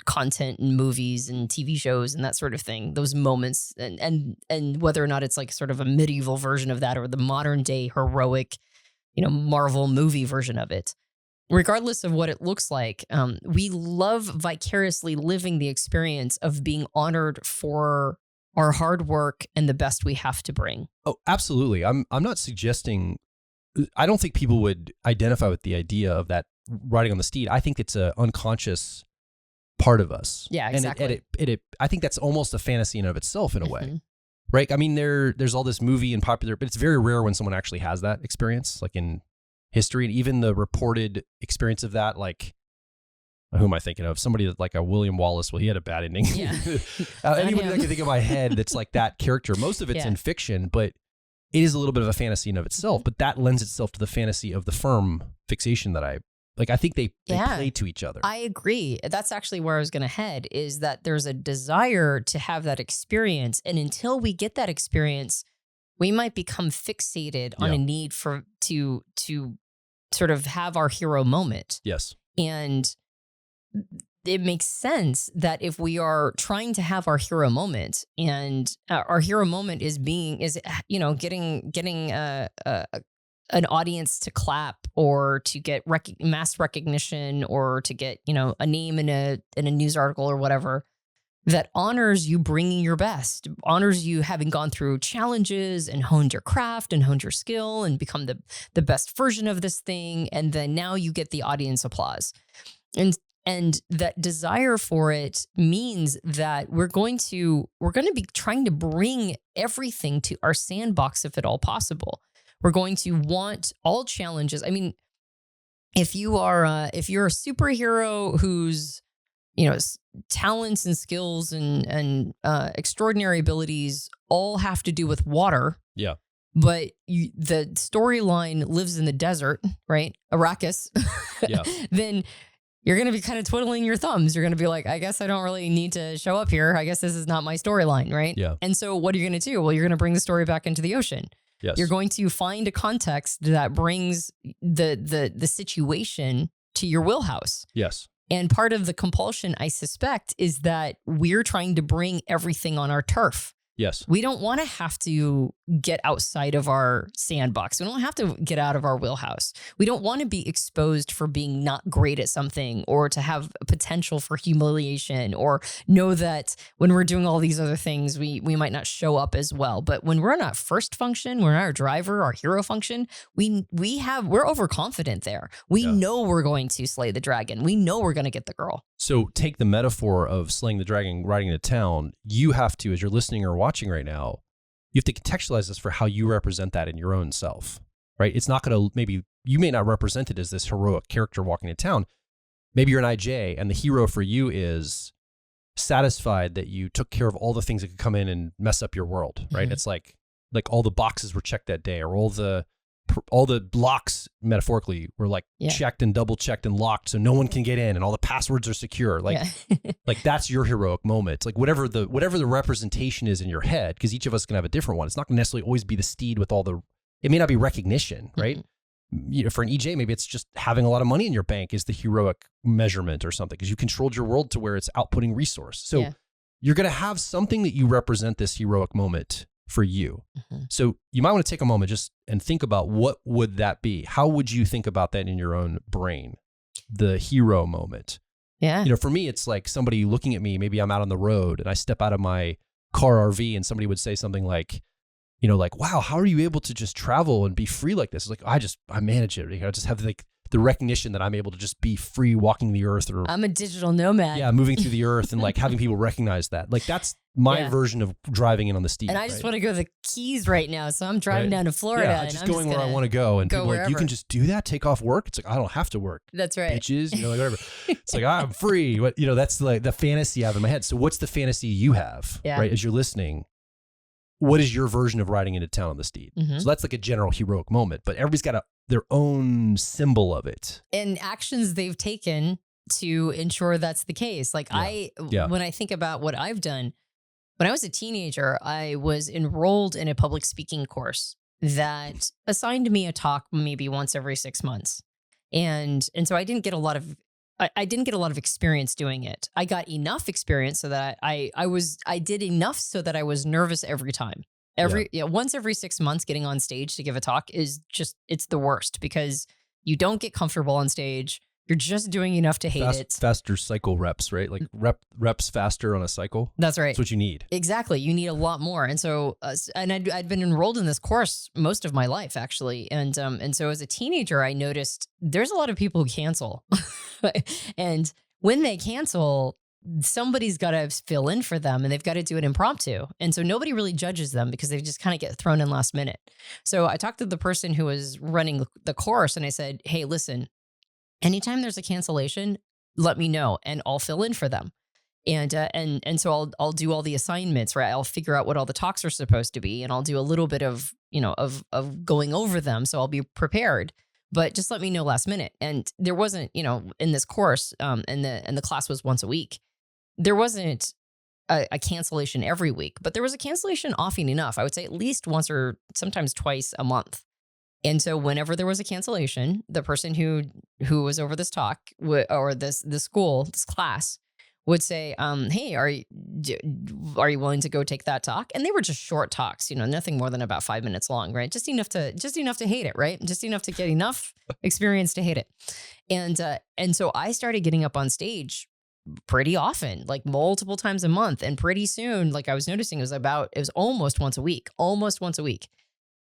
content and movies and TV shows and that sort of thing. Those moments, and whether or not it's like sort of a medieval version of that or the modern day heroic, Marvel movie version of it. Regardless of what it looks like, we love vicariously living the experience of being honored for our hard work and the best we have to bring. Oh, absolutely. I'm not suggesting, I don't think people would identify with the idea of that riding on the steed. I think it's an unconscious part of us. Yeah, exactly. And I think that's almost a fantasy in and of itself in a way, right? I mean, there's all this movie and popular, but it's very rare when someone actually has that experience, like in history, and even the reported experience of that, like, who am I thinking of? Somebody that, like a William Wallace. Well, he had a bad ending. Yeah. Anybody that I can think of in my head that's like that character. Most of it's in fiction, but it is a little bit of a fantasy in of itself. But that lends itself to the fantasy of the firm fixation that I think they play to each other. I agree. That's actually where I was going to head, is that there's a desire to have that experience. And until we get that experience, we might become fixated on a need to sort of have our hero moment. Yes. And it makes sense that if we are trying to have our hero moment, and our hero moment is getting an audience to clap, or to get mass recognition, or to get a name in a news article or whatever, that honors you bringing your best, honors you having gone through challenges and honed your craft and honed your skill and become the best version of this thing. And then now you get the audience applause. And that desire for it means that we're going to be trying to bring everything to our sandbox if at all possible. We're going to want all challenges. I mean, if you're a superhero whose talents and skills and extraordinary abilities all have to do with water. Yeah. But the storyline lives in the desert, right? Arrakis. Yeah. Then you're going to be kind of twiddling your thumbs. You're going to be like, I guess I don't really need to show up here. I guess this is not my storyline, right? Yeah. And so what are you going to do? Well, you're going to bring the story back into the ocean. Yes. You're going to find a context that brings the situation to your wheelhouse. Yes. And part of the compulsion, I suspect, is that we're trying to bring everything on our turf. Yes. We don't want to have to get outside of our sandbox. We don't have to get out of our wheelhouse. We don't want to be exposed for being not great at something, or to have a potential for humiliation, or know that when we're doing all these other things, we might not show up as well. But when we're in our first function, we're in our driver, our hero function, we're overconfident there. We know we're going to slay the dragon. We know we're going to get the girl. So take the metaphor of slaying the dragon, riding into town. You have to, as you're listening or watching right now, you have to contextualize this for how you represent that in your own self, right? It's not going to, maybe you may not represent it as this heroic character walking into town. Maybe you're an IJ, and the hero for you is satisfied that you took care of all the things that could come in and mess up your world, right? Mm-hmm. It's like all the boxes were checked that day, or all the locks, metaphorically, were like checked and double checked and locked, so no one can get in, and all the passwords are secure. Like, like that's your heroic moment. It's like whatever the representation is in your head, because each of us can have a different one. It's not going to necessarily always be the steed with all the. It may not be recognition, right? Mm-hmm. You know, for an EJ, maybe it's just having a lot of money in your bank is the heroic measurement or something, because you controlled your world to where it's outputting resource. So you're going to have something that you represent this heroic moment for you. Mm-hmm. So you might want to take a moment just and think about, what would that be? How would you think about that in your own brain? The hero moment. Yeah. You know, for me, it's like somebody looking at me, maybe I'm out on the road and I step out of my car RV and somebody would say something like, you know, like, wow, how are you able to just travel and be free like this? It's like, I manage it. You know, I just have like the recognition that I'm able to just be free walking the earth, or I'm a digital nomad. Yeah, moving through the earth, and like having people recognize that. Like that's my version of driving in on the steed. And I just want to go to the Keys right now, so I'm driving down to Florida. Yeah, and just I'm going where I want to go, and people are like, you can just do that, take off work. It's like, I don't have to work. That's right, bitches. You know, like whatever. It's like, I'm free. What, you know, that's like the fantasy I have in my head. So what's the fantasy you have, right? As you're listening, what is your version of riding into town on the steed? Mm-hmm. So that's like a general heroic moment, but everybody's got their own symbol of it. And actions they've taken to ensure that's the case. Like when I think about what I've done, when I was a teenager, I was enrolled in a public speaking course that assigned me a talk maybe once every 6 months. And so I didn't get a lot of experience doing it. I got enough experience so that I did enough so that I was nervous every time. Once every 6 months getting on stage to give a talk is just, it's the worst, because you don't get comfortable on stage. You're just doing enough to hate it. Faster cycle reps, right? Like reps faster on a cycle. That's right. That's what you need. Exactly. You need a lot more. And so, and I'd been enrolled in this course most of my life, actually. And so as a teenager, I noticed there's a lot of people who cancel. And when they cancel, somebody's got to fill in for them, and they've got to do it impromptu. And so nobody really judges them, because they just kind of get thrown in last minute. So I talked to the person who was running the course, and I said, hey, listen, anytime there's a cancellation, let me know and I'll fill in for them. And so I'll do all the assignments, right? I'll figure out what all the talks are supposed to be, and I'll do a little bit of, of going over them. So I'll be prepared, but just let me know last minute. And there wasn't, in this course, and the class was once a week, there wasn't a cancellation every week, but there was a cancellation often enough. I would say at least once or sometimes twice a month. And so whenever there was a cancellation, the person who was over this talk or this class would say, hey, are you willing to go take that talk? And they were just short talks, nothing more than about 5 minutes long, right? Just enough to hate it, right? Just enough to get enough experience to hate it. And so I started getting up on stage pretty often, like multiple times a month. And pretty soon, like I was noticing, it was almost once a week.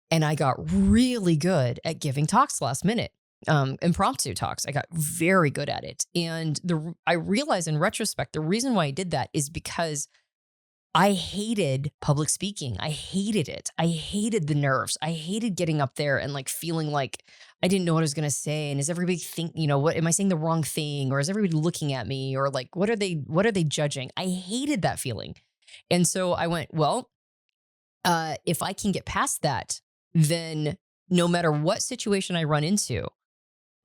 And I got really good at giving talks last minute, impromptu talks. I got very good at it. And I realized in retrospect, the reason why I did that is because I hated public speaking. I hated it. I hated the nerves. I hated getting up there and like feeling like I didn't know what I was going to say. And is everybody what am I saying the wrong thing? Or is everybody looking at me? Or like, what are they judging? I hated that feeling. And so I went, well, if I can get past that, then no matter what situation I run into,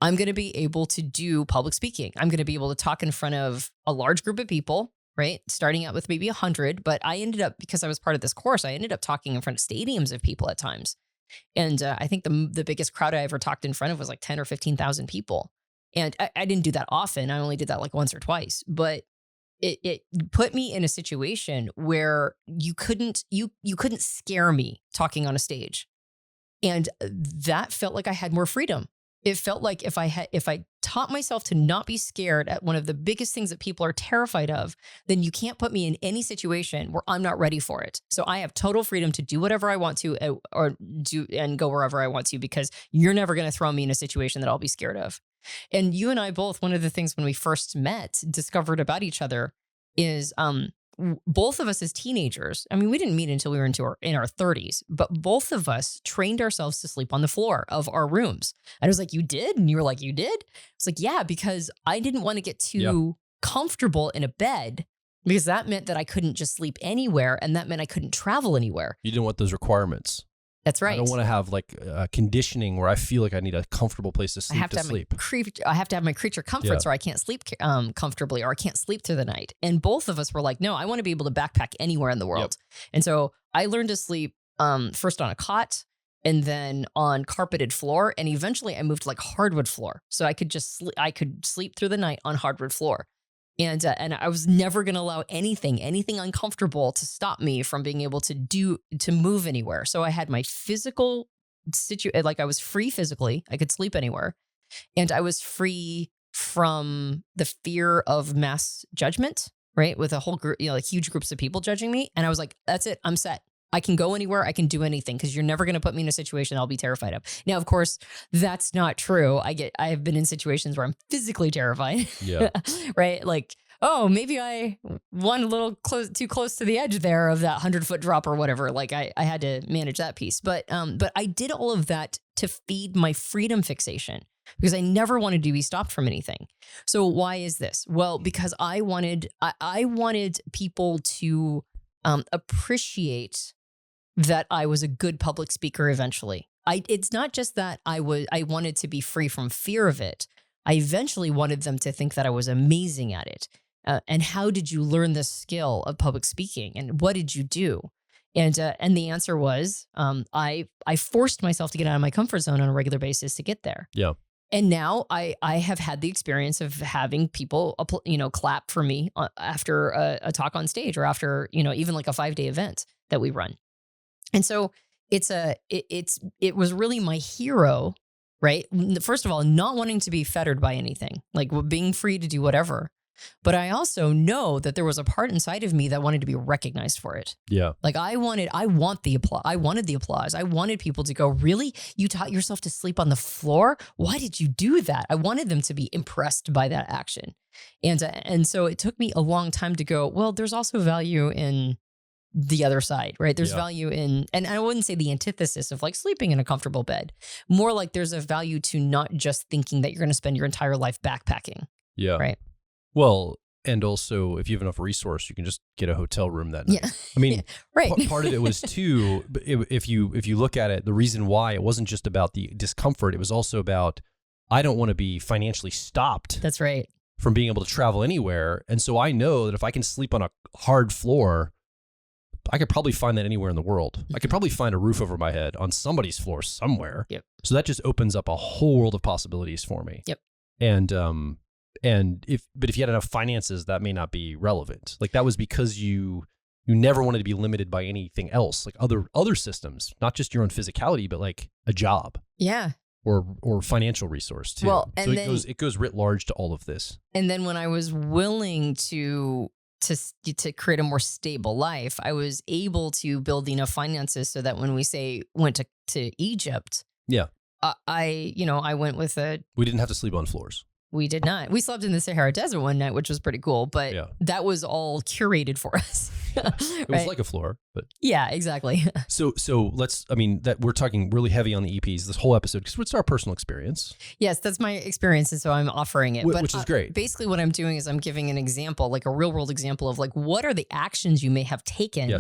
I'm going to be able to do public speaking. I'm going to be able to talk in front of a large group of people, right? Starting out with maybe 100, but I ended up, because I was part of this course, I ended up talking in front of stadiums of people at times. And I think the biggest crowd I ever talked in front of was like 10 or 15,000 people. And I didn't do that often. I only did that like once or twice, but it put me in a situation where you couldn't scare me talking on a stage. And that felt like I had more freedom. It felt like if I taught myself to not be scared at one of the biggest things that people are terrified of, then you can't put me in any situation where I'm not ready for it. So I have total freedom to do whatever I want to or do and go wherever I want to, because you're never going to throw me in a situation that I'll be scared of. And you and I both, one of the things when we first met, discovered about each other is both of us as teenagers, I mean, we didn't meet until we were in our 30s, but both of us trained ourselves to sleep on the floor of our rooms. And I was like, you did? And you were like, you did? I was like, yeah, because I didn't want to get too comfortable in a bed, because that meant that I couldn't just sleep anywhere. And that meant I couldn't travel anywhere. You didn't want those requirements. That's right. I don't want to have like conditioning where I feel like I need a comfortable place to sleep. I have to have my creature comforts, or I can't sleep comfortably, or I can't sleep through the night. And both of us were like, no, I want to be able to backpack anywhere in the world. And so I learned to sleep first on a cot, and then on carpeted floor, and eventually I moved to like hardwood floor, so I could sleep through the night on hardwood floor. And I was never going to allow anything uncomfortable to stop me from being able to move anywhere. So I had my physical situation, like I was free physically. I could sleep anywhere. And I was free from the fear of mass judgment, right? With a whole group, like huge groups of people judging me. And I was like, that's it. I'm set. I can go anywhere. I can do anything, because you're never going to put me in a situation I'll be terrified of. Now, of course, that's not true. I have been in situations where I'm physically terrified. Yeah. Right. Like, oh, maybe I went a little too close to the edge there of that 100-foot drop or whatever. Like I had to manage that piece. But I did all of that to feed my freedom fixation, because I never wanted to be stopped from anything. So why is this? Well, because I wanted people to appreciate that I was a good public speaker eventually. It's not just that I wanted to be free from fear of it. I eventually wanted them to think that I was amazing at it. And how did you learn this skill of public speaking? And what did you do? And the answer was, I forced myself to get out of my comfort zone on a regular basis to get there. Yeah. And now I have had the experience of having people, clap for me after a talk on stage, or after, even like a 5-day event that we run. And so it was really my hero, right? First of all, not wanting to be fettered by anything, like being free to do whatever. But I also know that there was a part inside of me that wanted to be recognized for it. Yeah. Like I wanted the applause. I wanted people to go, really? You taught yourself to sleep on the floor? Why did you do that? I wanted them to be impressed by that action. And so it took me a long time to go, well, there's also value in the other side, right? There's value in, and I wouldn't say the antithesis of like sleeping in a comfortable bed, more like there's a value to not just thinking that you're going to spend your entire life backpacking. Yeah. Right. Well, and also if you have enough resource, you can just get a hotel room that night. Yeah. I mean, right. Part of it was too, if you look at it, the reason why it wasn't just about the discomfort, it was also about, I don't want to be financially stopped. That's right. From being able to travel anywhere. And so I know that if I can sleep on a hard floor, I could probably find that anywhere in the world. I could probably find a roof over my head on somebody's floor somewhere. Yep. So that just opens up a whole world of possibilities for me. Yep. And if you had enough finances, that may not be relevant. Like that was because you never wanted to be limited by anything else, like other systems, not just your own physicality, but like a job. Yeah. Or financial resource too. Well, and so it goes writ large to all of this. And then when I was willing to create a more stable life, I was able to build enough finances so that when we went to Egypt, I went with we didn't have to sleep on floors. We did not. We slept in the Sahara Desert one night, which was pretty cool, but that was all curated for us. It was like a floor, but yeah, exactly. So that we're talking really heavy on the EPs this whole episode because it's our personal experience. Yes, that's my experience, and so I'm offering it. Which is great. Basically, what I'm doing is I'm giving an example, like a real world example of like what are the actions you may have taken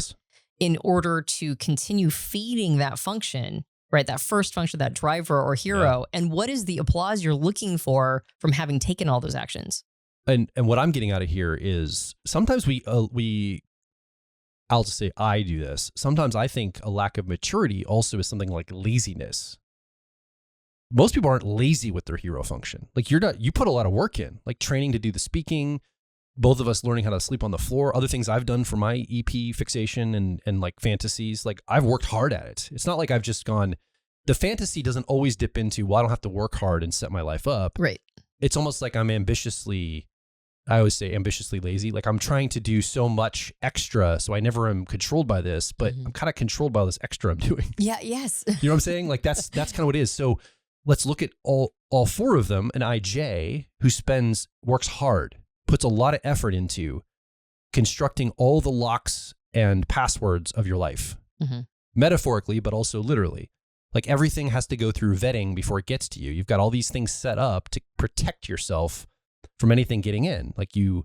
in order to continue feeding that function. Right, that first function, that driver or hero, and what is the applause you're looking for from having taken all those actions? And what I'm getting out of here is sometimes I'll just say I do this. Sometimes I think a lack of maturity also is something like laziness. Most people aren't lazy with their hero function. Like you put a lot of work in, like training to do the speaking, both of us learning how to sleep on the floor, other things I've done for my EP fixation and like fantasies. Like I've worked hard at it. It's not like I've just gone, the fantasy doesn't always dip into, well, I don't have to work hard and set my life up. Right. It's almost like I'm I always say ambitiously lazy. Like I'm trying to do so much extra, so I never am controlled by this, but I'm kind of controlled by all this extra I'm doing. Yeah. Yes. You know what I'm saying? Like that's kind of what it is. So let's look at all four of them. An IJ who works hard, puts a lot of effort into constructing all the locks and passwords of your life, metaphorically, but also literally. Like everything has to go through vetting before it gets to you. You've got all these things set up to protect yourself from anything getting in. Like you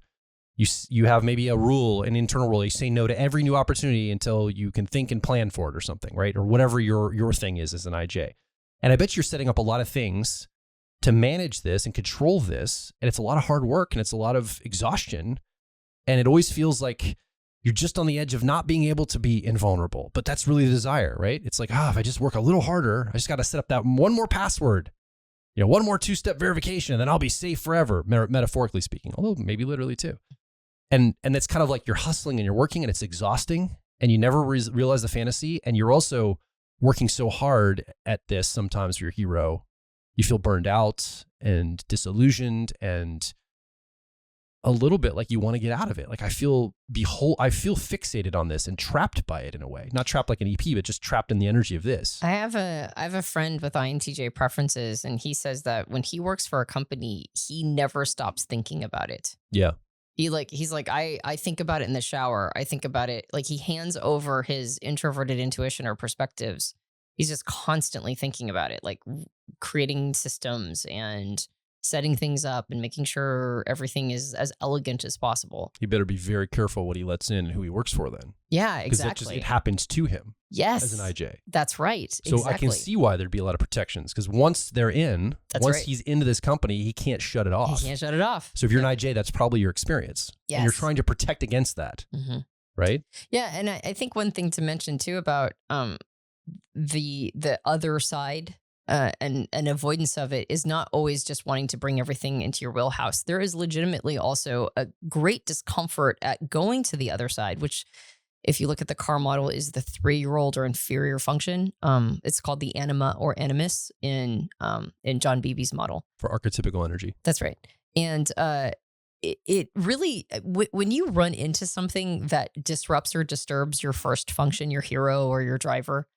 have maybe a rule, an internal rule. You say no to every new opportunity until you can think and plan for it or something, right? Or whatever your thing is as an IJ. And I bet you're setting up a lot of things to manage this and control this. And it's a lot of hard work and it's a lot of exhaustion. And it always feels like you're just on the edge of not being able to be invulnerable. But that's really the desire, right? It's like, if I just work a little harder, I just got to set up that one more password, one more two-step verification, and then I'll be safe forever, metaphorically speaking, although maybe literally too. And it's kind of like you're hustling and you're working and it's exhausting and you never realize the fantasy. And you're also working so hard at this, sometimes your hero, you feel burned out and disillusioned and a little bit like you want to get out of it. Like I feel fixated on this and trapped by it in a way. Not trapped like an EP, but just trapped in the energy of this. I have a friend with INTJ preferences, and he says that when he works for a company, he never stops thinking about it. Yeah. He's like, I think about it in the shower. I think about it. Like he hands over his introverted intuition or perspectives. He's just constantly thinking about it, like creating systems and setting things up and making sure everything is as elegant as possible. He better be very careful what he lets in and who he works for then. Yeah, exactly. It happens to him. Yes. As an IJ. That's right. So exactly. I can see why there'd be a lot of protections because once they're in, he's into this company, he can't shut it off. He can't shut it off. So if you're an IJ, that's probably your experience. Yes. And you're trying to protect against that. Right? Yeah. And I think one thing to mention too about the other side and avoidance of it is not always just wanting to bring everything into your wheelhouse. There is legitimately also a great discomfort at going to the other side, which if you look at the car model is the 3-year-old or inferior function. It's called the anima or animus in John Beebe's model. For archetypical energy. That's right. And it really, when you run into something that disrupts or disturbs your first function, your hero or your driver,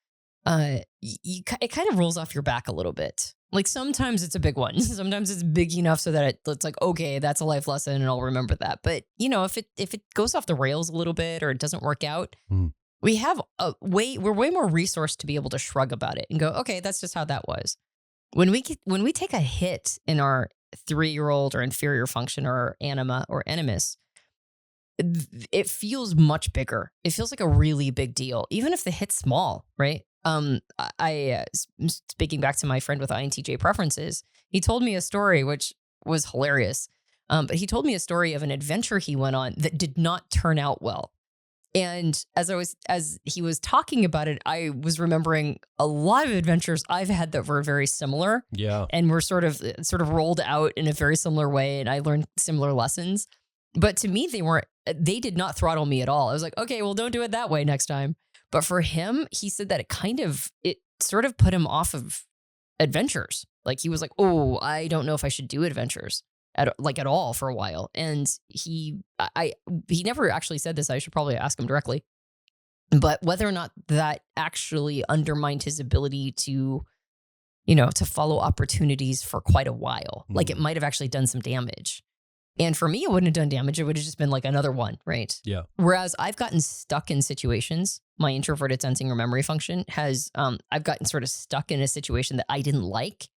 it kind of rolls off your back a little bit. Like sometimes it's a big one. Sometimes it's big enough so that it's like, okay, that's a life lesson and I'll remember that. But if it goes off the rails a little bit or it doesn't work out, we have we're way more resourced to be able to shrug about it and go, okay, that's just how that was. When we take a hit in our 3-year-old or inferior function or anima or animus, it feels much bigger. It feels like a really big deal, even if the hit's small, right? Speaking back to my friend with INTJ preferences, he told me a story which was hilarious. But he told me a story of an adventure he went on that did not turn out well. And as he was talking about it, I was remembering a lot of adventures I've had that were very similar. Yeah. And were sort of rolled out in a very similar way. And I learned similar lessons. But to me, they did not throttle me at all. I was like, okay, well, don't do it that way next time. But for him, he said that it sort of put him off of adventures. Like he was like, oh, I don't know if I should do adventures at all for a while. And he never actually said this. I should probably ask him directly. But whether or not that actually undermined his ability to follow opportunities for quite a while, like it might have actually done some damage. And for me, it wouldn't have done damage. It would have just been like another one, right? Yeah. Whereas I've gotten stuck in situations, my introverted sensing or memory function has, I've gotten sort of stuck in a situation that I didn't like.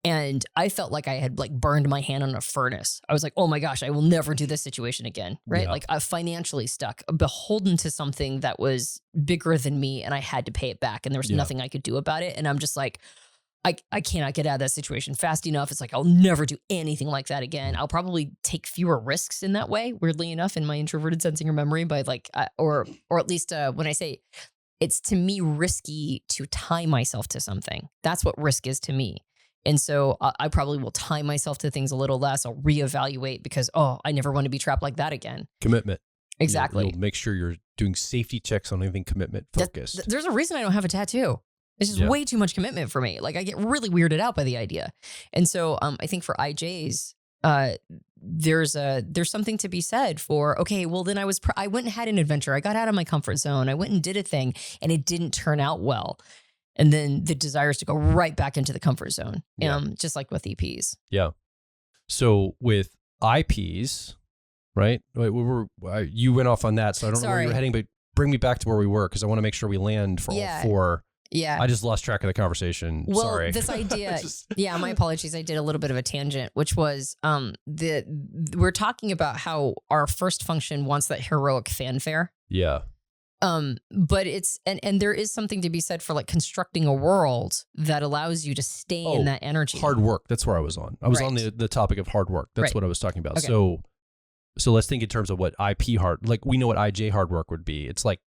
And I felt like I had burned my hand on a furnace. I was like, oh my gosh, I will never do this situation again, right? Yeah. Like I'm financially stuck, beholden to something that was bigger than me and I had to pay it back and there was nothing I could do about it. And I'm just like, I cannot get out of that situation fast enough. It's like, I'll never do anything like that again. I'll probably take fewer risks in that way, weirdly enough, in my introverted sensing or memory, but like, or at least when I say it's to me risky to tie myself to something. That's what risk is to me. And so I probably will tie myself to things a little less. I'll reevaluate because, I never want to be trapped like that again. Commitment. Exactly. You'll make sure you're doing safety checks on anything commitment focused. There's a reason I don't have a tattoo. It's just way too much commitment for me. Like I get really weirded out by the idea. And so I think for IJs, there's something to be said for, okay, well then I went and had an adventure. I got out of my comfort zone. I went and did a thing and it didn't turn out well. And then the desire is to go right back into the comfort zone. Just like with EPs. Yeah. So with IPs, right? You went off on that. So I don't know where you were heading, but bring me back to where we were because I want to make sure we land for all four. Yeah. I just lost track of the conversation. Well, Sorry. This idea, my apologies. I did a little bit of a tangent, which was we're talking about how our first function wants that heroic fanfare. Yeah. But it's, and there is something to be said for like constructing a world that allows you to stay in that energy. Hard work. That's where I was on. I was on the topic of hard work. That's what I was talking about. Okay. So let's think in terms of what IP hard, like we know what IJ hard work would be. It's like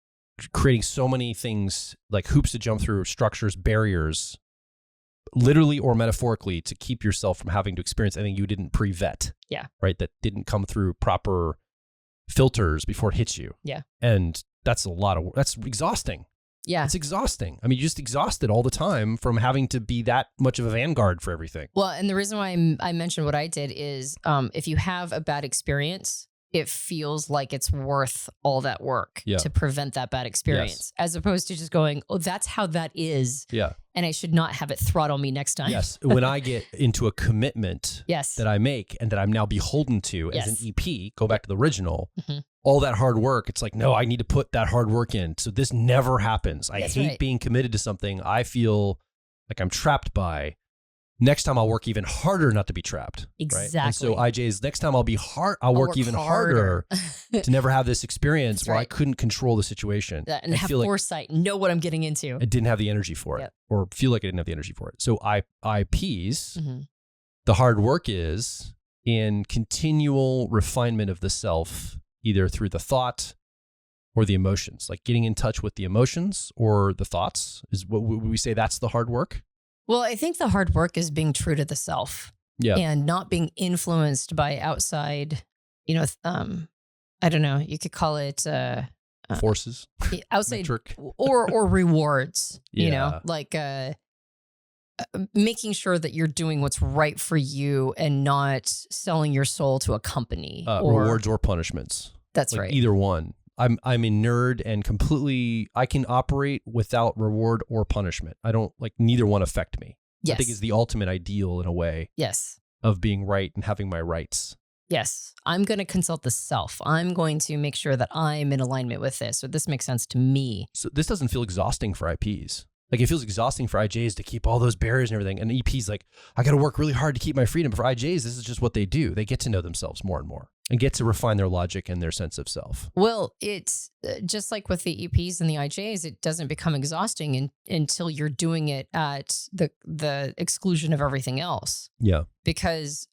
creating so many things like hoops to jump through, structures, barriers, literally or metaphorically, to keep yourself from having to experience anything you didn't pre-vet. Yeah. Right? That didn't come through proper filters before it hits you. Yeah. And that's a lot of work. That's exhausting. Yeah. It's exhausting. I mean, you're just exhausted all the time from having to be that much of a vanguard for everything. Well, and the reason why I mentioned what I did is if you have a bad experience, it feels like it's worth all that work to prevent that bad experience, as opposed to just going, that's how that is. Yeah. And I should not have it throttle me next time. Yes. When I get into a commitment that I make and that I'm now beholden to as an EP, go back to the original, all that hard work, it's like, no, I need to put that hard work in. So this never happens. I hate being committed to something I feel like I'm trapped by. Next time I'll work even harder not to be trapped. Exactly. Right? And so IJ's next time I'll work even harder to never have this experience where I couldn't control the situation. And have foresight, know what I'm getting into. I didn't have the energy for it or feel like I didn't have the energy for it. So IPs, the hard work is in continual refinement of the self, either through the thought or the emotions, like getting in touch with the emotions or the thoughts is what would we say that's the hard work? Well, I think the hard work is being true to the self and not being influenced by outside, I don't know, you could call it forces, outside or rewards, like making sure that you're doing what's right for you and not selling your soul to a company. Rewards or punishments. That's right. Either one. I'm a nerd and completely, I can operate without reward or punishment. I don't neither one affect me. Yes. I think is the ultimate ideal in a way. Yes. Of being right and having my rights. Yes. I'm going to consult the self. I'm going to make sure that I'm in alignment with this, or this makes sense to me. So this doesn't feel exhausting for IPs. Like it feels exhausting for IJs to keep all those barriers and everything. And EP's like, I got to work really hard to keep my freedom. But for IJs, this is just what they do. They get to know themselves more and more and get to refine their logic and their sense of self. Well, it's just like with the EPs and the IJs, it doesn't become exhausting until you're doing it at the exclusion of everything else. Yeah. Because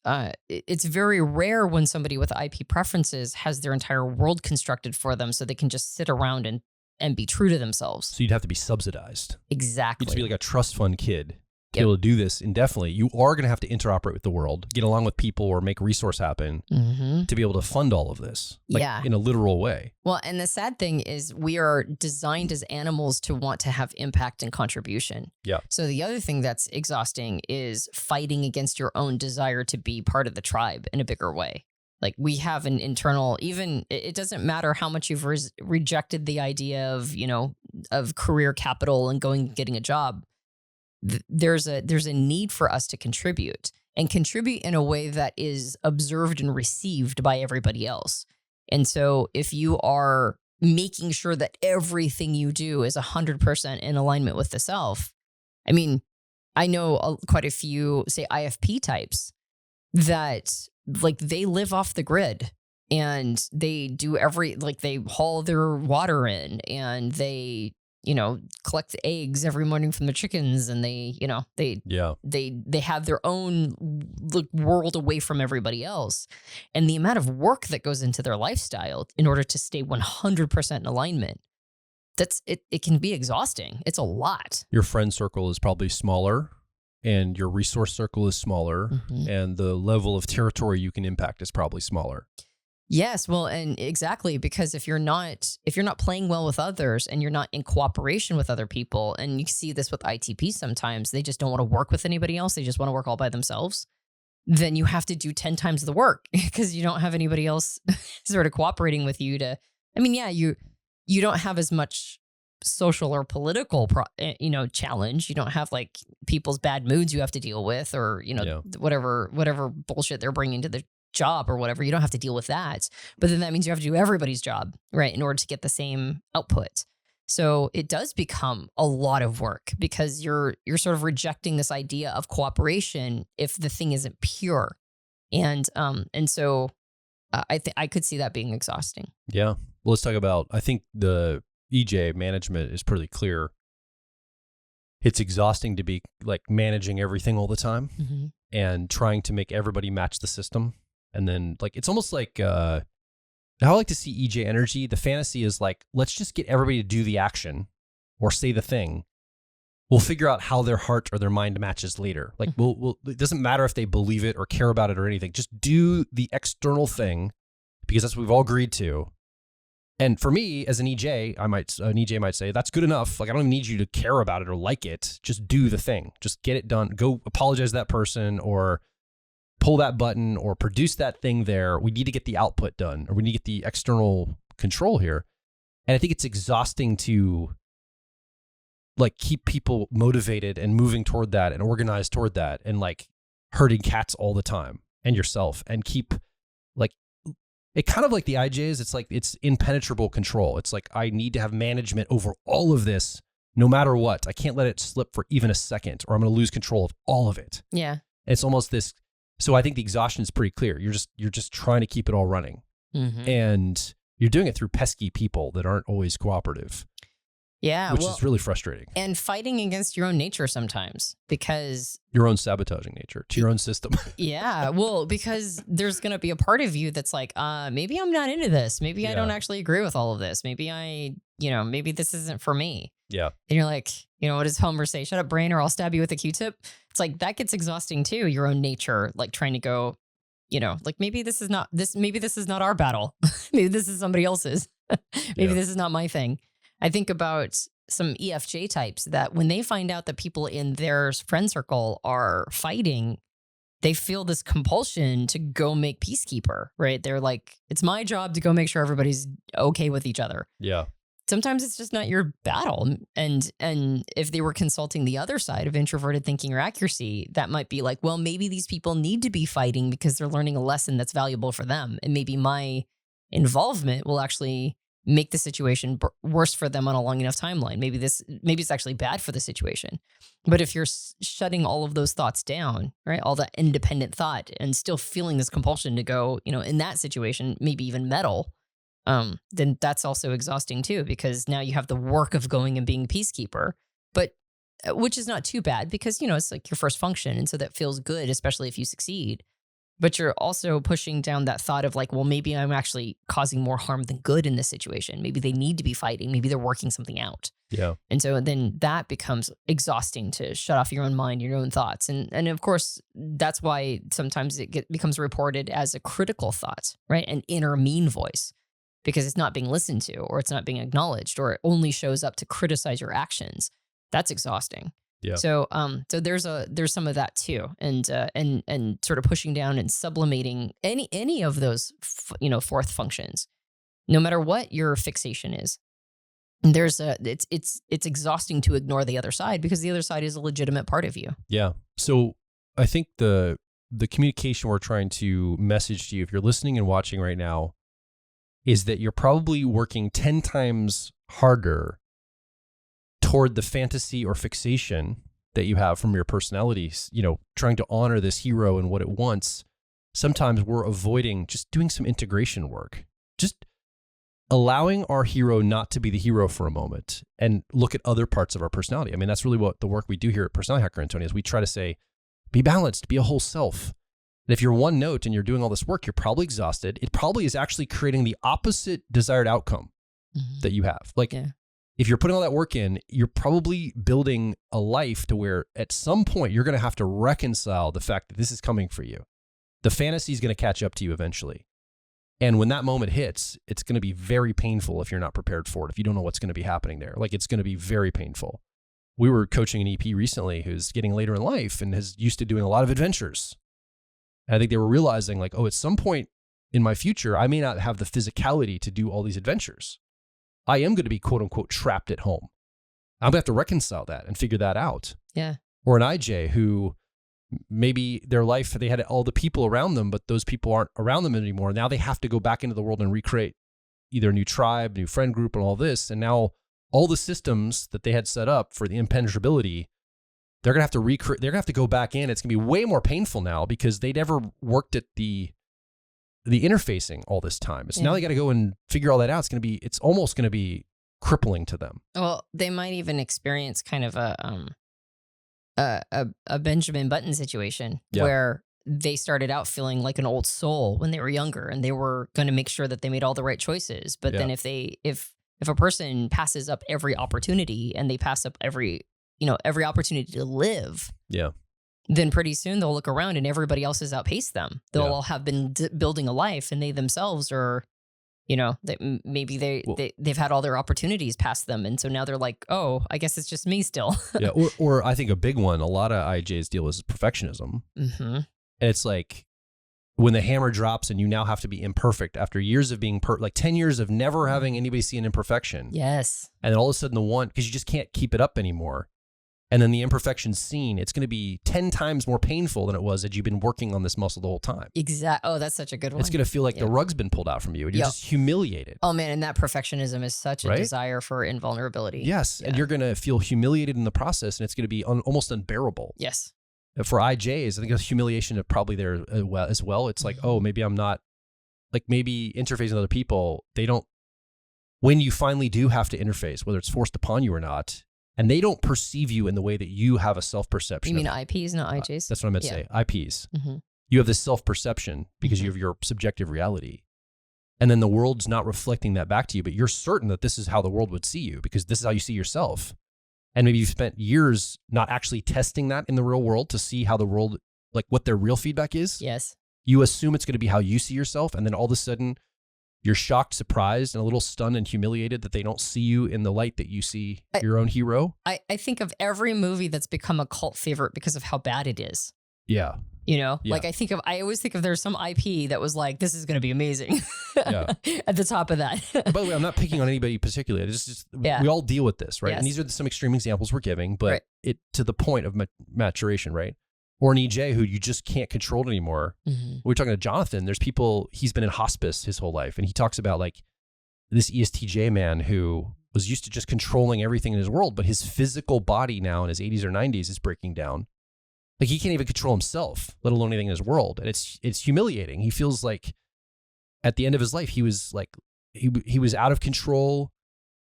it's very rare when somebody with IP preferences has their entire world constructed for them so they can just sit around and be true to themselves. So you'd have to be subsidized. Exactly. You'd just be like a trust fund kid to be able to do this indefinitely. You are going to have to interoperate with the world, get along with people or make resource happen to be able to fund all of this in a literal way. Well, and the sad thing is we are designed as animals to want to have impact and contribution. Yeah. So the other thing that's exhausting is fighting against your own desire to be part of the tribe in a bigger way. Like we have an internal, even it doesn't matter how much you've rejected the idea of career capital and getting a job. There's a need for us to contribute and contribute in a way that is observed and received by everybody else. And so if you are making sure that everything you do is 100% in alignment with the self, I mean, I know quite a few, say, IFP types that they live off the grid and they do they haul their water in and they collect the eggs every morning from the chickens, and they have their own world away from everybody else. And the amount of work that goes into their lifestyle in order to stay 100% in alignment, it can be exhausting. It's a lot. Your friend circle is probably smaller, and your resource circle is smaller, and the level of territory you can impact is probably smaller. Yes, well, and exactly, because if you're not playing well with others and you're not in cooperation with other people, and you see this with ITP sometimes, they just don't want to work with anybody else. They just want to work all by themselves. Then you have to do 10 times the work because you don't have anybody else sort of cooperating with you to, you don't have as much social or political, challenge. You don't have like people's bad moods you have to deal with, or, whatever bullshit they're bringing to the job or whatever. You don't have to deal with that. But then that means you have to do everybody's job, right, in order to get the same output. So it does become a lot of work because you're sort of rejecting this idea of cooperation if the thing isn't pure. And so I could see that being exhausting. Yeah. Well, let's talk about, I think the EJ management is pretty clear. It's exhausting to be like managing everything all the time and trying to make everybody match the system. And then like, it's almost like, how I like to see EJ energy. The fantasy is like, let's just get everybody to do the action or say the thing. We'll figure out how their heart or their mind matches later. Like it doesn't matter if they believe it or care about it or anything. Just do the external thing because that's what we've all agreed to. And for me, as an EJ, an EJ might say, that's good enough. Like, I don't even need you to care about it or like it. Just do the thing. Just get it done. Go apologize to that person or pull that button or produce that thing there. We need to get the output done, or we need to get the external control here. And I think it's exhausting to like keep people motivated and moving toward that and organized toward that and like herding cats all the time and yourself and keep like, it kind of like the IJs, it's like it's impenetrable control. It's like I need to have management over all of this no matter what. I can't let it slip for even a second or I'm going to lose control of all of it. Yeah. It's almost this. So I think the exhaustion is pretty clear. You're just trying to keep it all running. And you're doing it through pesky people that aren't always cooperative. Yeah. Which is really frustrating. And fighting against your own nature sometimes because your own sabotaging nature to your own system. Yeah. Well, because there's going to be a part of you that's like, maybe I'm not into this. Maybe I don't actually agree with all of this. Maybe maybe this isn't for me. Yeah. And you're like, what does Homer say? Shut up, brain, or I'll stab you with a Q-tip. It's like, that gets exhausting too. Your own nature, like trying to go, like maybe this is not our battle. Maybe this is somebody else's. Maybe this is not my thing. I think about some EFJ types that when they find out that people in their friend circle are fighting, they feel this compulsion to go make peacekeeper, right? They're like, it's my job to go make sure everybody's okay with each other. Yeah. Sometimes it's just not your battle. And if they were consulting the other side of introverted thinking or accuracy, that might be like, well, maybe these people need to be fighting because they're learning a lesson that's valuable for them. And maybe my involvement will actually make the situation worse for them on a long enough timeline. Maybe it's actually bad for the situation. But if you're shutting all of those thoughts down, right, all that independent thought, and still feeling this compulsion to go, in that situation, maybe even meddle, then that's also exhausting too, because now you have the work of going and being peacekeeper, but which is not too bad because, it's like your first function. And so that feels good, especially if you succeed. But you're also pushing down that thought of like, well, maybe I'm actually causing more harm than good in this situation. Maybe they need to be fighting. Maybe they're working something out. Yeah. And so then that becomes exhausting to shut off your own mind, your own thoughts. And of course, that's why sometimes it becomes reported as a critical thought, right? An inner mean voice, because it's not being listened to, or it's not being acknowledged, or it only shows up to criticize your actions. That's exhausting. Yeah. So there's some of that too, and sort of pushing down and sublimating any of those fourth functions, no matter what your fixation is. It's exhausting to ignore the other side because the other side is a legitimate part of you. Yeah. So I think the communication we're trying to message to you, if you're listening and watching right now, is that you're probably working 10 times harder toward the fantasy or fixation that you have from your personalities, trying to honor this hero and what it wants. Sometimes we're avoiding just doing some integration work. Just allowing our hero not to be the hero for a moment and look at other parts of our personality. I mean, that's really what the work we do here at Personality Hacker, Antonia, is we try to say, be balanced, be a whole self. And if you're one note and you're doing all this work, you're probably exhausted. It probably is actually creating the opposite desired outcome that you have. Like, if you're putting all that work in, you're probably building a life to where at some point you're going to have to reconcile the fact that this is coming for you. The fantasy is going to catch up to you eventually. And when that moment hits, it's going to be very painful if you're not prepared for it, if you don't know what's going to be happening there. Like, it's going to be very painful. We were coaching an EP recently who's getting later in life and is used to doing a lot of adventures. And I think they were realizing, like, oh, at some point in my future, I may not have the physicality to do all these adventures. I am going to be, quote unquote, trapped at home. I'm going to have to reconcile that and figure that out. Yeah. Or an IJ who maybe their life, they had all the people around them, but those people aren't around them anymore. Now they have to go back into the world and recreate either a new tribe, new friend group, and all this. And now all the systems that they had set up for the impenetrability, they're going to have to recreate, they're going to have to go back in. It's going to be way more painful now because they never worked at the interfacing all this time. So now they got to go and figure all that out. It's almost going to be crippling to them. Well, they might even experience kind of a Benjamin Button situation where they started out feeling like an old soul when they were younger and they were going to make sure that they made all the right choices. But then if a person passes up every opportunity and they pass up every opportunity to live, then pretty soon they'll look around and everybody else has outpaced them. They'll all have been building a life and they themselves are, they've had all their opportunities past them. And so now they're like, oh, I guess it's just me still. Or I think a big one, a lot of IJs deal with perfectionism. And it's like when the hammer drops and you now have to be imperfect after years of being like 10 years of never having anybody see an imperfection. Yes. And then all of a sudden because you just can't keep it up anymore. And then the imperfection's seen, it's going to be 10 times more painful than it was had you been working on this muscle the whole time. Exactly. Oh, that's such a good one. It's going to feel like the rug's been pulled out from you and you're just humiliated. Oh man, and that perfectionism is such a desire for invulnerability. Yes, and you're going to feel humiliated in the process and it's going to be almost unbearable. Yes. For IJs, I think the humiliation is probably there as well. It's like, oh, maybe I'm not, like maybe interfacing with other people, when you finally do have to interface, whether it's forced upon you or not, and they don't perceive you in the way that you have a self-perception. You mean IPs, not IJs? That's what I meant to say. IPs. You have this self-perception because you have your subjective reality. And then the world's not reflecting that back to you, but you're certain that this is how the world would see you because this is how you see yourself. And maybe you've spent years not actually testing that in the real world to see how the world, like what their real feedback is. Yes. You assume it's going to be how you see yourself. And then all of a sudden you're shocked, surprised, and a little stunned and humiliated that they don't see you in the light that you see your own hero. I think of every movie that's become a cult favorite because of how bad it is. Yeah. Like I always think of there's some IP that was like, this is going to be amazing at the top of that. By the way, I'm not picking on anybody particularly. It's just, we all deal with this, right? Yes. And these are some extreme examples we're giving, but it to the point of maturation, right? Or an EJ who you just can't control anymore. We're talking to Jonathan. There's people, he's been in hospice his whole life. And he talks about like this ESTJ man who was used to just controlling everything in his world, but his physical body now in his 80s or 90s is breaking down. Like he can't even control himself, let alone anything in his world. And it's humiliating. He feels like at the end of his life, he was like, he was out of control.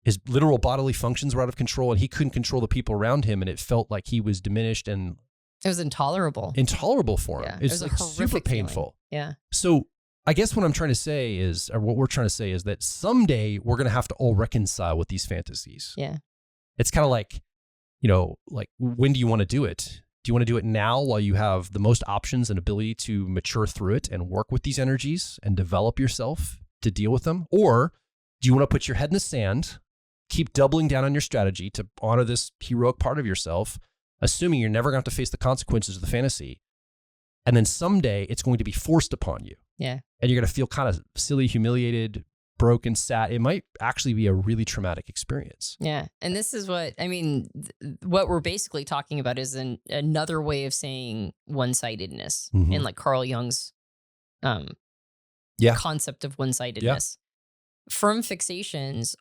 His literal bodily functions were out of control and he couldn't control the people around him. And it felt like he was diminished and it was intolerable for him. It's like super painful. Feeling. Yeah. So I guess what I'm trying to say is, or what we're trying to say is that someday we're going to have to all reconcile with these fantasies. Yeah. It's kind of like, like when do you want to do it? Do you want to do it now while you have the most options and ability to mature through it and work with these energies and develop yourself to deal with them? Or do you want to put your head in the sand, keep doubling down on your strategy to honor this heroic part of yourself, assuming you're never going to have to face the consequences of the fantasy. And then someday it's going to be forced upon you. Yeah. And you're going to feel kind of silly, humiliated, broken, sad. It might actually be a really traumatic experience. Yeah. And this is what what we're basically talking about is another way of saying one-sidedness in like Carl Jung's concept of one-sidedness. Firm fixations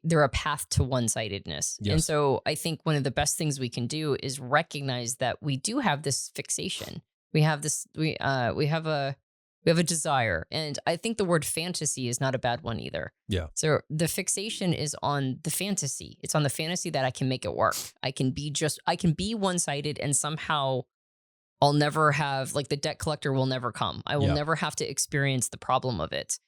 they're a path to one-sidedness. Yes. And so I think one of the best things we can do is recognize that we do have this fixation. We have this, we have a We have a desire. And I think the word fantasy is not a bad one either. Yeah. So the fixation is on the fantasy. It's on the fantasy that I can make it work. I can be one-sided and somehow I'll never have, like, the debt collector will never come. I will never have to experience the problem of it.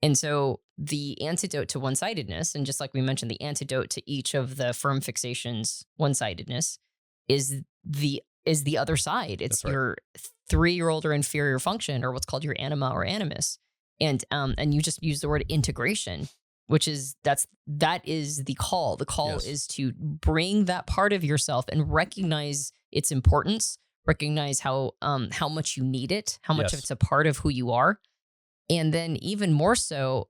And so the antidote to one-sidedness, and just like we mentioned, the antidote to each of the firm fixations, one-sidedness, is the other side. It's your 3-year-old or inferior function, or what's called your anima or animus. And you just use the word integration, which is that is the call. The call is to bring that part of yourself and recognize its importance, recognize how much you need it, how much of it's a part of who you are. And then even more so,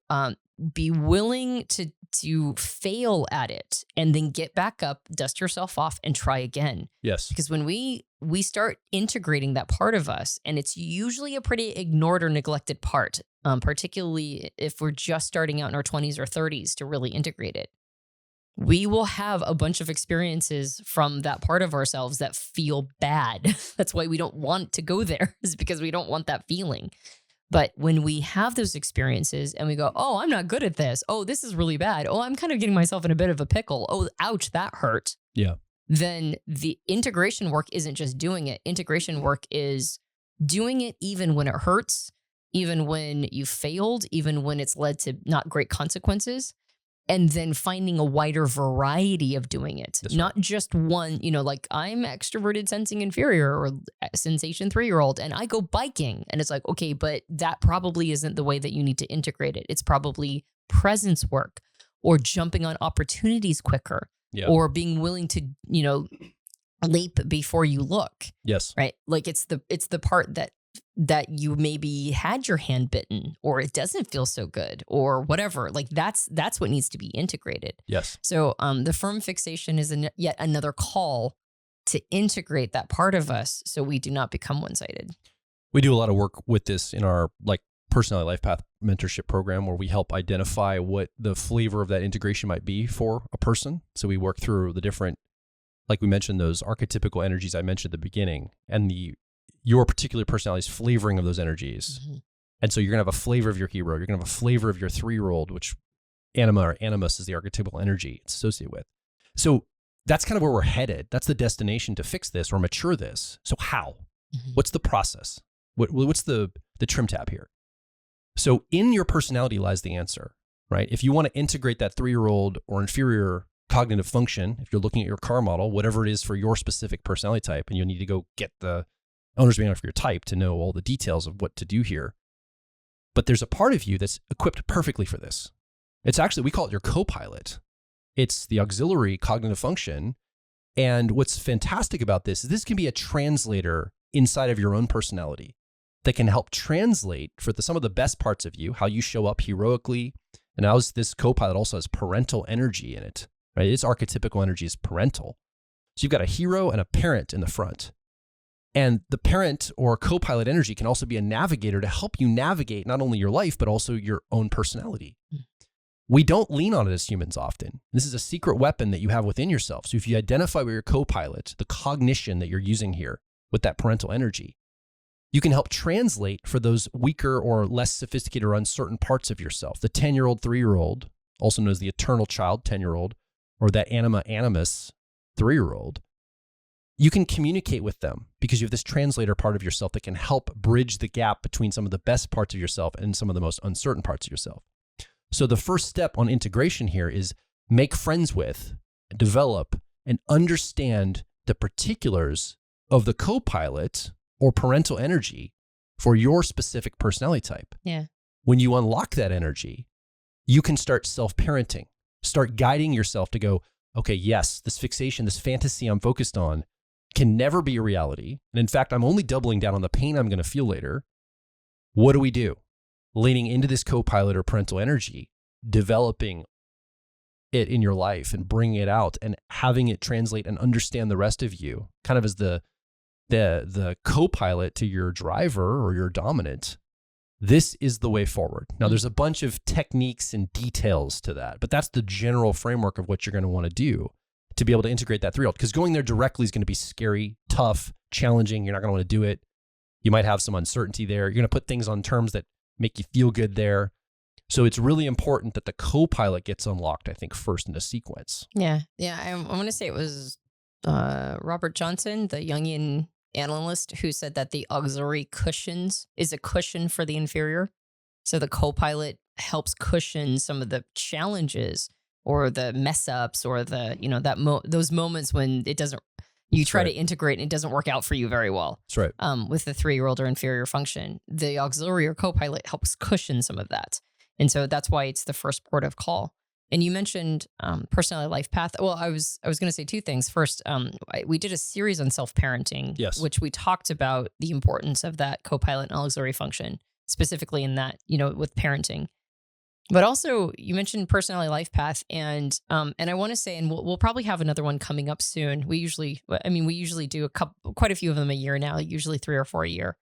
be willing to fail at it and then get back up, dust yourself off, and try again. Yes. Because when we start integrating that part of us, and it's usually a pretty ignored or neglected part, particularly if we're just starting out in our 20s or 30s to really integrate it, we will have a bunch of experiences from that part of ourselves that feel bad. That's why we don't want to go there, is because we don't want that feeling. But when we have those experiences and we go, oh, I'm not good at this. Oh, this is really bad. Oh, I'm kind of getting myself in a bit of a pickle. Oh, ouch, that hurt. Yeah. Then the integration work isn't just doing it. Integration work is doing it even when it hurts, even when you failed, even when it's led to not great consequences. And then finding a wider variety of doing it. That's not just one, like I'm extroverted sensing inferior or sensation 3-year-old and I go biking. And it's like, okay, but that probably isn't the way that you need to integrate it. It's probably presence work or jumping on opportunities quicker or being willing to, leap before you look. Yes. Right. Like it's the part that you maybe had your hand bitten or it doesn't feel so good or whatever. Like that's what needs to be integrated. Yes. So the firm fixation is yet another call to integrate that part of us so we do not become one-sided. We do a lot of work with this in our personality life path mentorship program, where we help identify what the flavor of that integration might be for a person. So we work through the different, like we mentioned, those archetypical energies I mentioned at the beginning, and your particular personality's flavoring of those energies. Mm-hmm. And so you're going to have a flavor of your hero. You're going to have a flavor of your 3-year-old, which anima or animus is the archetypal energy it's associated with. So that's kind of where we're headed. That's the destination to fix this or mature this. So how? Mm-hmm. What's the process? What's the trim tab here? So in your personality lies the answer, right? If you want to integrate that 3-year-old or inferior cognitive function, if you're looking at your car model, whatever it is for your specific personality type, and you'll need to go get the owner's manual for your type to know all the details of what to do here. But there's a part of you that's equipped perfectly for this. It's actually, we call it your co-pilot. It's the auxiliary cognitive function. And what's fantastic about this is this can be a translator inside of your own personality that can help translate for some of the best parts of you, how you show up heroically. And now this co-pilot also has parental energy in it, right? Its archetypical energy is parental. So you've got a hero and a parent in the front. And the parent or co-pilot energy can also be a navigator to help you navigate not only your life, but also your own personality. We don't lean on it as humans often. This is a secret weapon that you have within yourself. So if you identify with your co-pilot, the cognition that you're using here with that parental energy, you can help translate for those weaker or less sophisticated or uncertain parts of yourself. The 10-year-old, 3-year-old, also known as the eternal child 10-year-old, or that anima animus 3-year-old. You can communicate with them because you have this translator part of yourself that can help bridge the gap between some of the best parts of yourself and some of the most uncertain parts of yourself. So the first step on integration here is make friends with, develop, and understand the particulars of the co-pilot or parental energy for your specific personality type. Yeah. When you unlock that energy, you can start self-parenting, start guiding yourself to go, okay, yes, this fixation, this fantasy I'm focused on can never be a reality. And in fact, I'm only doubling down on the pain I'm going to feel later. What do we do? Leaning into this co-pilot or parental energy, developing it in your life and bringing it out and having it translate and understand the rest of you, kind of as the co-pilot to your driver or your dominant. This is the way forward. Now, there's a bunch of techniques and details to that, but that's the general framework of what you're going to want to do to be able to integrate that 3-year-old. Because going there directly is going to be scary, tough, challenging. You're not going to want to do it. You might have some uncertainty there. You're going to put things on terms that make you feel good there. So it's really important that the co-pilot gets unlocked, I think, first in the sequence. Yeah. I'm going to say it was Robert Johnson, the Jungian analyst, who said that the auxiliary cushions is a cushion for the inferior. So the co-pilot helps cushion some of the challenges or the mess ups or the, those moments when it doesn't, you try to integrate and it doesn't work out for you very well. That's right. With the 3-year-old or inferior function, the auxiliary or co-pilot helps cushion some of that. And so that's why it's the first port of call. And you mentioned personality life path. Well, I was going to say 2 things. First, we did a series on self-parenting, yes, which we talked about the importance of that co-pilot and auxiliary function, specifically in that, with parenting. But also, you mentioned personality life path, and I want to say, and we'll probably have another one coming up soon. We usually do quite a few of them a year now, usually 3 or 4 a year,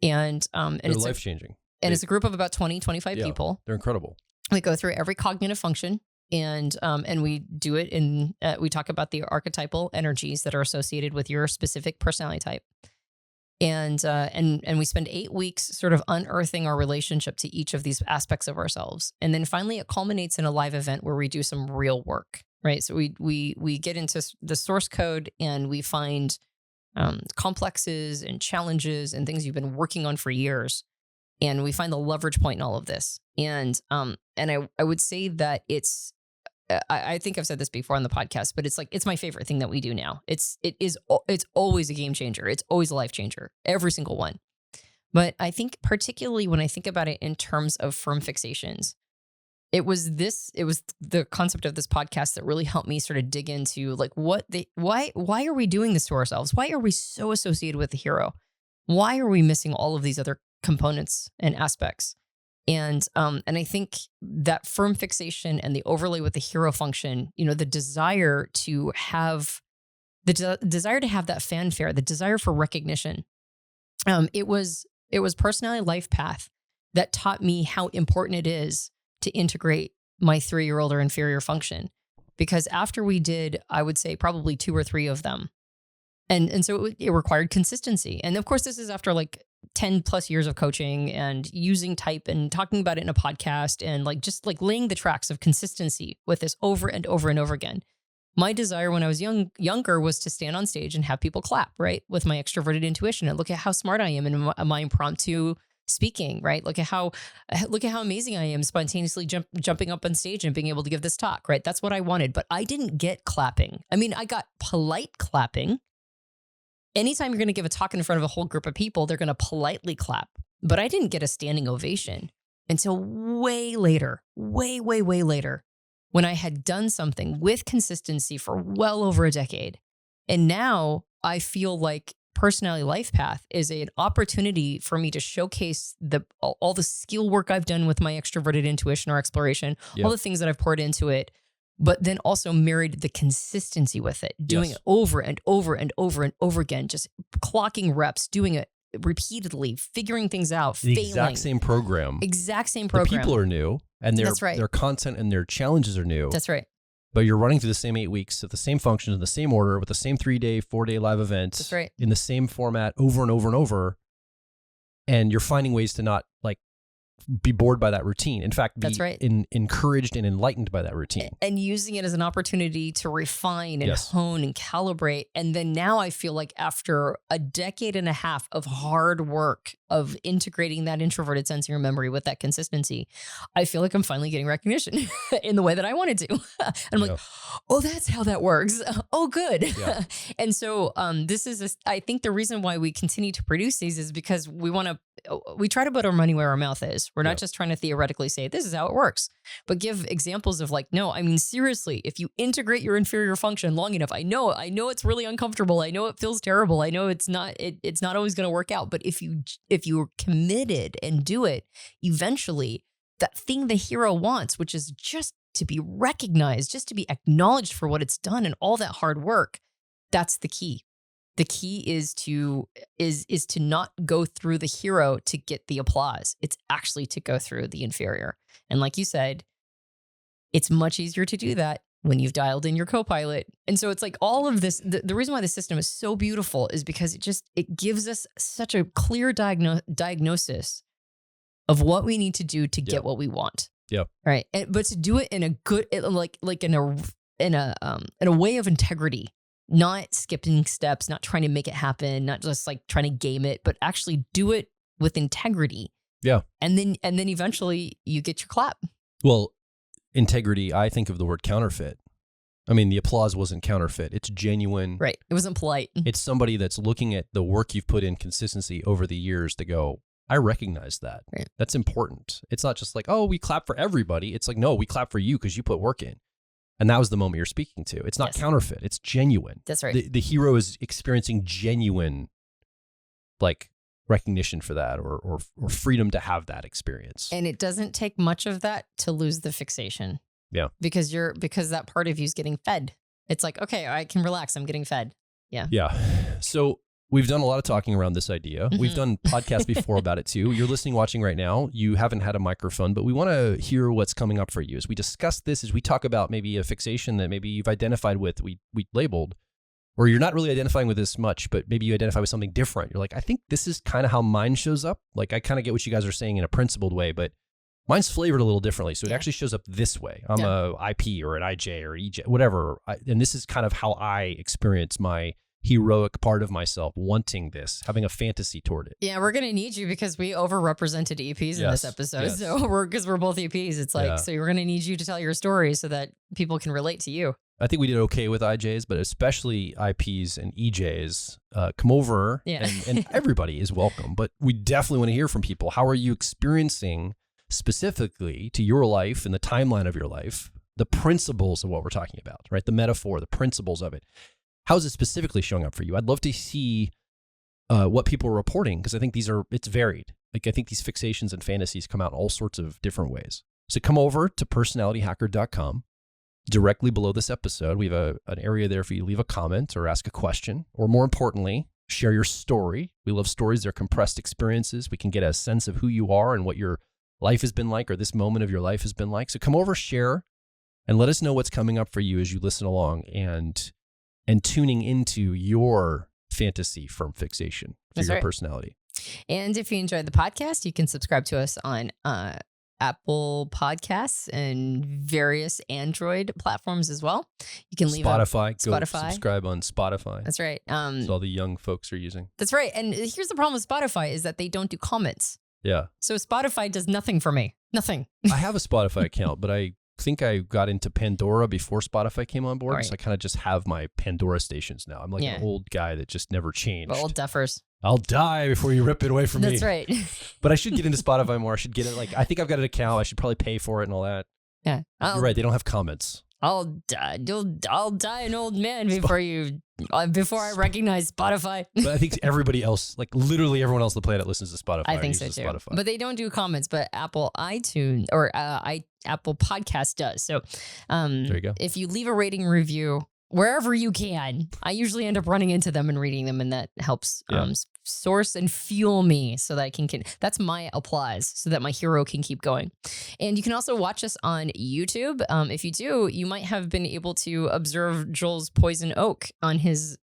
and it's life changing. And it's a group of about 20, 25 people. They're incredible. We go through every cognitive function, and we do it in. We talk about the archetypal energies that are associated with your specific personality type. And we spend 8 weeks sort of unearthing our relationship to each of these aspects of ourselves. And then finally it culminates in a live event where we do some real work, right? So we get into the source code and we find complexes and challenges and things you've been working on for years. And we find the leverage point in all of this. And I would say that it's, I think I've said this before on the podcast, but it's my favorite thing that we do now. It's always a game changer. It's always a life changer, every single one. But I think particularly when I think about it in terms of firm fixations, it was the concept of this podcast that really helped me sort of dig into like why are we doing this to ourselves? Why are we so associated with the hero? Why are we missing all of these other components and aspects? And I think that firm fixation and the overlay with the hero function, the desire to have that fanfare, the desire for recognition. It was personality life path that taught me how important it is to integrate my 3-year-old or inferior function. Because after we did, I would say probably 2 or 3 of them. And so it required consistency. And of course, this is after like 10 plus years of coaching and using type and talking about it in a podcast and just laying the tracks of consistency with this over and over and over again. My desire when I was younger was to stand on stage and have people clap, right? With my extroverted intuition and look at how smart I am in my impromptu speaking, right? Look at how amazing I am spontaneously jumping up on stage and being able to give this talk, right? That's what I wanted, but I didn't get clapping. I mean, I got polite clapping. Anytime you're going to give a talk in front of a whole group of people, they're going to politely clap. But I didn't get a standing ovation until way later, way later, when I had done something with consistency for well over a decade. And now I feel like personality life path is an opportunity for me to showcase all the skill work I've done with my extroverted intuition or exploration, all the things that I've poured into it, but then also married the consistency with it, doing it over and over and over and over again, just clocking reps, doing it repeatedly, figuring things out, failing. Exact same program. The people are new and That's right. their content and their challenges are new. That's right. But you're running through the same 8 weeks at the same functions in the same order with the same 3-day, 4-day live events. That's right. In the same format over and over and over. And you're finding ways to not be bored by that routine. In fact, be encouraged and enlightened by that routine. And using it as an opportunity to refine and hone and calibrate. And then now I feel like after a decade and a half of hard work of integrating that introverted sensing or memory with that consistency, I feel like I'm finally getting recognition in the way that I wanted to. And I'm like, oh, that's how that works. Oh, good. Yeah. And so I think the reason why we continue to produce these is because we try to put our money where our mouth is. We're not just trying to theoretically say, this is how it works, but give examples of no, I mean, seriously, if you integrate your inferior function long enough, I know it's really uncomfortable. I know it feels terrible. I know it's not always going to work out. But if you're committed and do it, eventually that thing the hero wants, which is just to be recognized, just to be acknowledged for what it's done and all that hard work, that's the key. The key is to not go through the hero to get the applause. It's actually to go through the inferior. And like you said, it's much easier to do that when you've dialed in your co-pilot. And so it's like all of this, the reason why the system is so beautiful is because it gives us such a clear diagnosis of what we need to do to get what we want. Yeah. Right. But to do it in a good, like in a way of integrity, not skipping steps, not trying to make it happen, not just like trying to game it, but actually do it with integrity. Yeah. And then eventually you get your clap. Well, integrity, I think of the word counterfeit. I mean, the applause wasn't counterfeit. It's genuine. Right. It wasn't polite. It's somebody that's looking at the work you've put in consistency over the years to go, I recognize that. Right. That's important. It's not just like, oh, we clap for everybody. It's like, no, we clap for you because you put work in. And that was the moment you're speaking to. It's not counterfeit. It's genuine. That's right. The hero is experiencing genuine, like, recognition for that or freedom to have that experience. And it doesn't take much of that to lose the fixation. Yeah. Because that part of you is getting fed. It's like, okay, I can relax. I'm getting fed. Yeah. Yeah. So we've done a lot of talking around this idea. Mm-hmm. We've done podcasts before about it too. You're listening, watching right now. You haven't had a microphone, but we want to hear what's coming up for you. As we discuss this, as we talk about maybe a fixation that maybe you've identified with, we labeled, or you're not really identifying with this much, but maybe you identify with something different. You're like, I think this is kind of how mine shows up. Like, I kind of get what you guys are saying in a principled way, but mine's flavored a little differently. So it actually shows up this way. I'm a IP or an IJ or EJ, whatever. And this is kind of how I experience my heroic part of myself wanting this, having a fantasy toward it. Yeah, we're going to need you because we overrepresented EPs in this episode. Yes. So because we're both EPs, it's like, so we're going to need you to tell your story so that people can relate to you. I think we did okay with IJs, but especially IPs and EJs. Come over and everybody is welcome. But we definitely want to hear from people. How are you experiencing specifically to your life and the timeline of your life, the principles of what we're talking about, right? The metaphor, the principles of it. How is it specifically showing up for you? I'd love to see what people are reporting because I think it's varied. Like I think these fixations and fantasies come out in all sorts of different ways. So come over to personalityhacker.com. Directly below this episode, we have an area there for you to leave a comment or ask a question, or more importantly, share your story. We love stories. They're compressed experiences. We can get a sense of who you are and what your life has been like, or this moment of your life has been like. So come over, share, and let us know what's coming up for you as you listen along and tuning into your fantasy from fixation for your personality. And if you enjoyed the podcast, you can subscribe to us on Apple Podcasts and various Android platforms as well. You can leave Spotify. Go subscribe on Spotify. That's right. That's all the young folks are using. That's right. And here's the problem with Spotify is that they don't do comments. Yeah. So Spotify does nothing for me. Nothing. I have a Spotify account, but I think I got into Pandora before Spotify came on board. Right. So I kind of just have my Pandora stations now. I'm like an old guy that just never changed. Old duffers. I'll die before you rip it away from me. That's right. But I should get into Spotify more. I should get it. Like, I think I've got an account. I should probably pay for it and all that. Yeah. You're right. They don't have comments. I'll die an old man before I recognize Spotify. But I think everybody else, like literally everyone else on the planet listens to Spotify. I think so too. Spotify. But they don't do comments, but Apple iTunes or Apple Podcast does. So there you go. If you leave a rating review wherever you can, I usually end up running into them and reading them, and that helps source and fuel me so that I can that's my applause so that my hero can keep going. And you can also watch us on YouTube. If you do, you might have been able to observe Joel's poison oak on his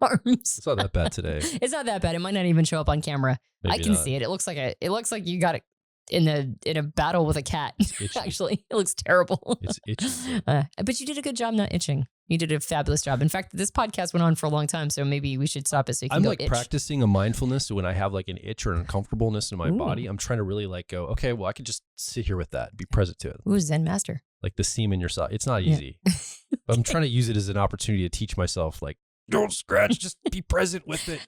arms. It's not that bad today. It's not that bad. It might not even show up on camera. Maybe I can see it. It looks like you got it in a battle with a cat. Actually, it looks terrible. It's itchy. But you did a good job not itching. You did a fabulous job. In fact, this podcast went on for a long time, so maybe we should stop it so you can I'm practicing a mindfulness. So when I have like an itch or an uncomfortableness in my body, I'm trying to really like go, okay, well, I can just sit here with that, be present to it. Ooh, Zen master. Like the seam in your sock. It's not easy. But I'm trying to use it as an opportunity to teach myself, like, don't scratch, just be present with it.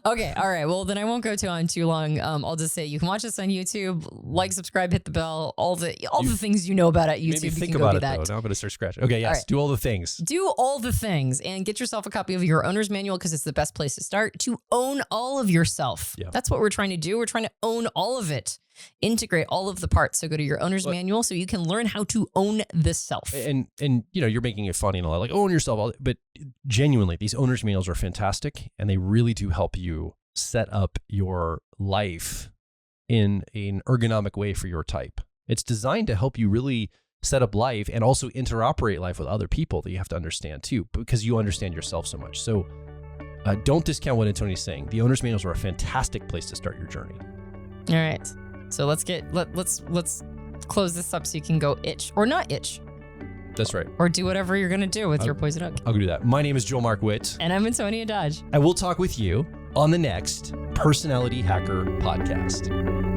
Okay, all right. Well, then I won't go on too long. I'll just say you can watch us on YouTube, like, subscribe, hit the bell, all the things you know about at YouTube. Maybe think about it though. Now I'm going to start scratching. Okay, yes, do all the things. Do all the things and get yourself a copy of your owner's manual because it's the best place to start to own all of yourself. Yeah. That's what we're trying to do. We're trying to own all of it. Integrate all of the parts. So go to your owner's manual so you can learn how to own the self. And you're making it funny and all that, like own yourself. But genuinely, these owner's manuals are fantastic and they really do help you set up your life in an ergonomic way for your type. It's designed to help you really set up life and also interoperate life with other people that you have to understand too, because you understand yourself so much. So don't discount what Antonia's saying. The owner's manuals are a fantastic place to start your journey. All right. So let's close this up so you can go itch or not itch. That's right. Or do whatever you're going to do with your poison oak. I'll go do that. My name is Joel Mark Witt. And I'm Antonia Dodge. And we'll talk with you on the next Personality Hacker Podcast.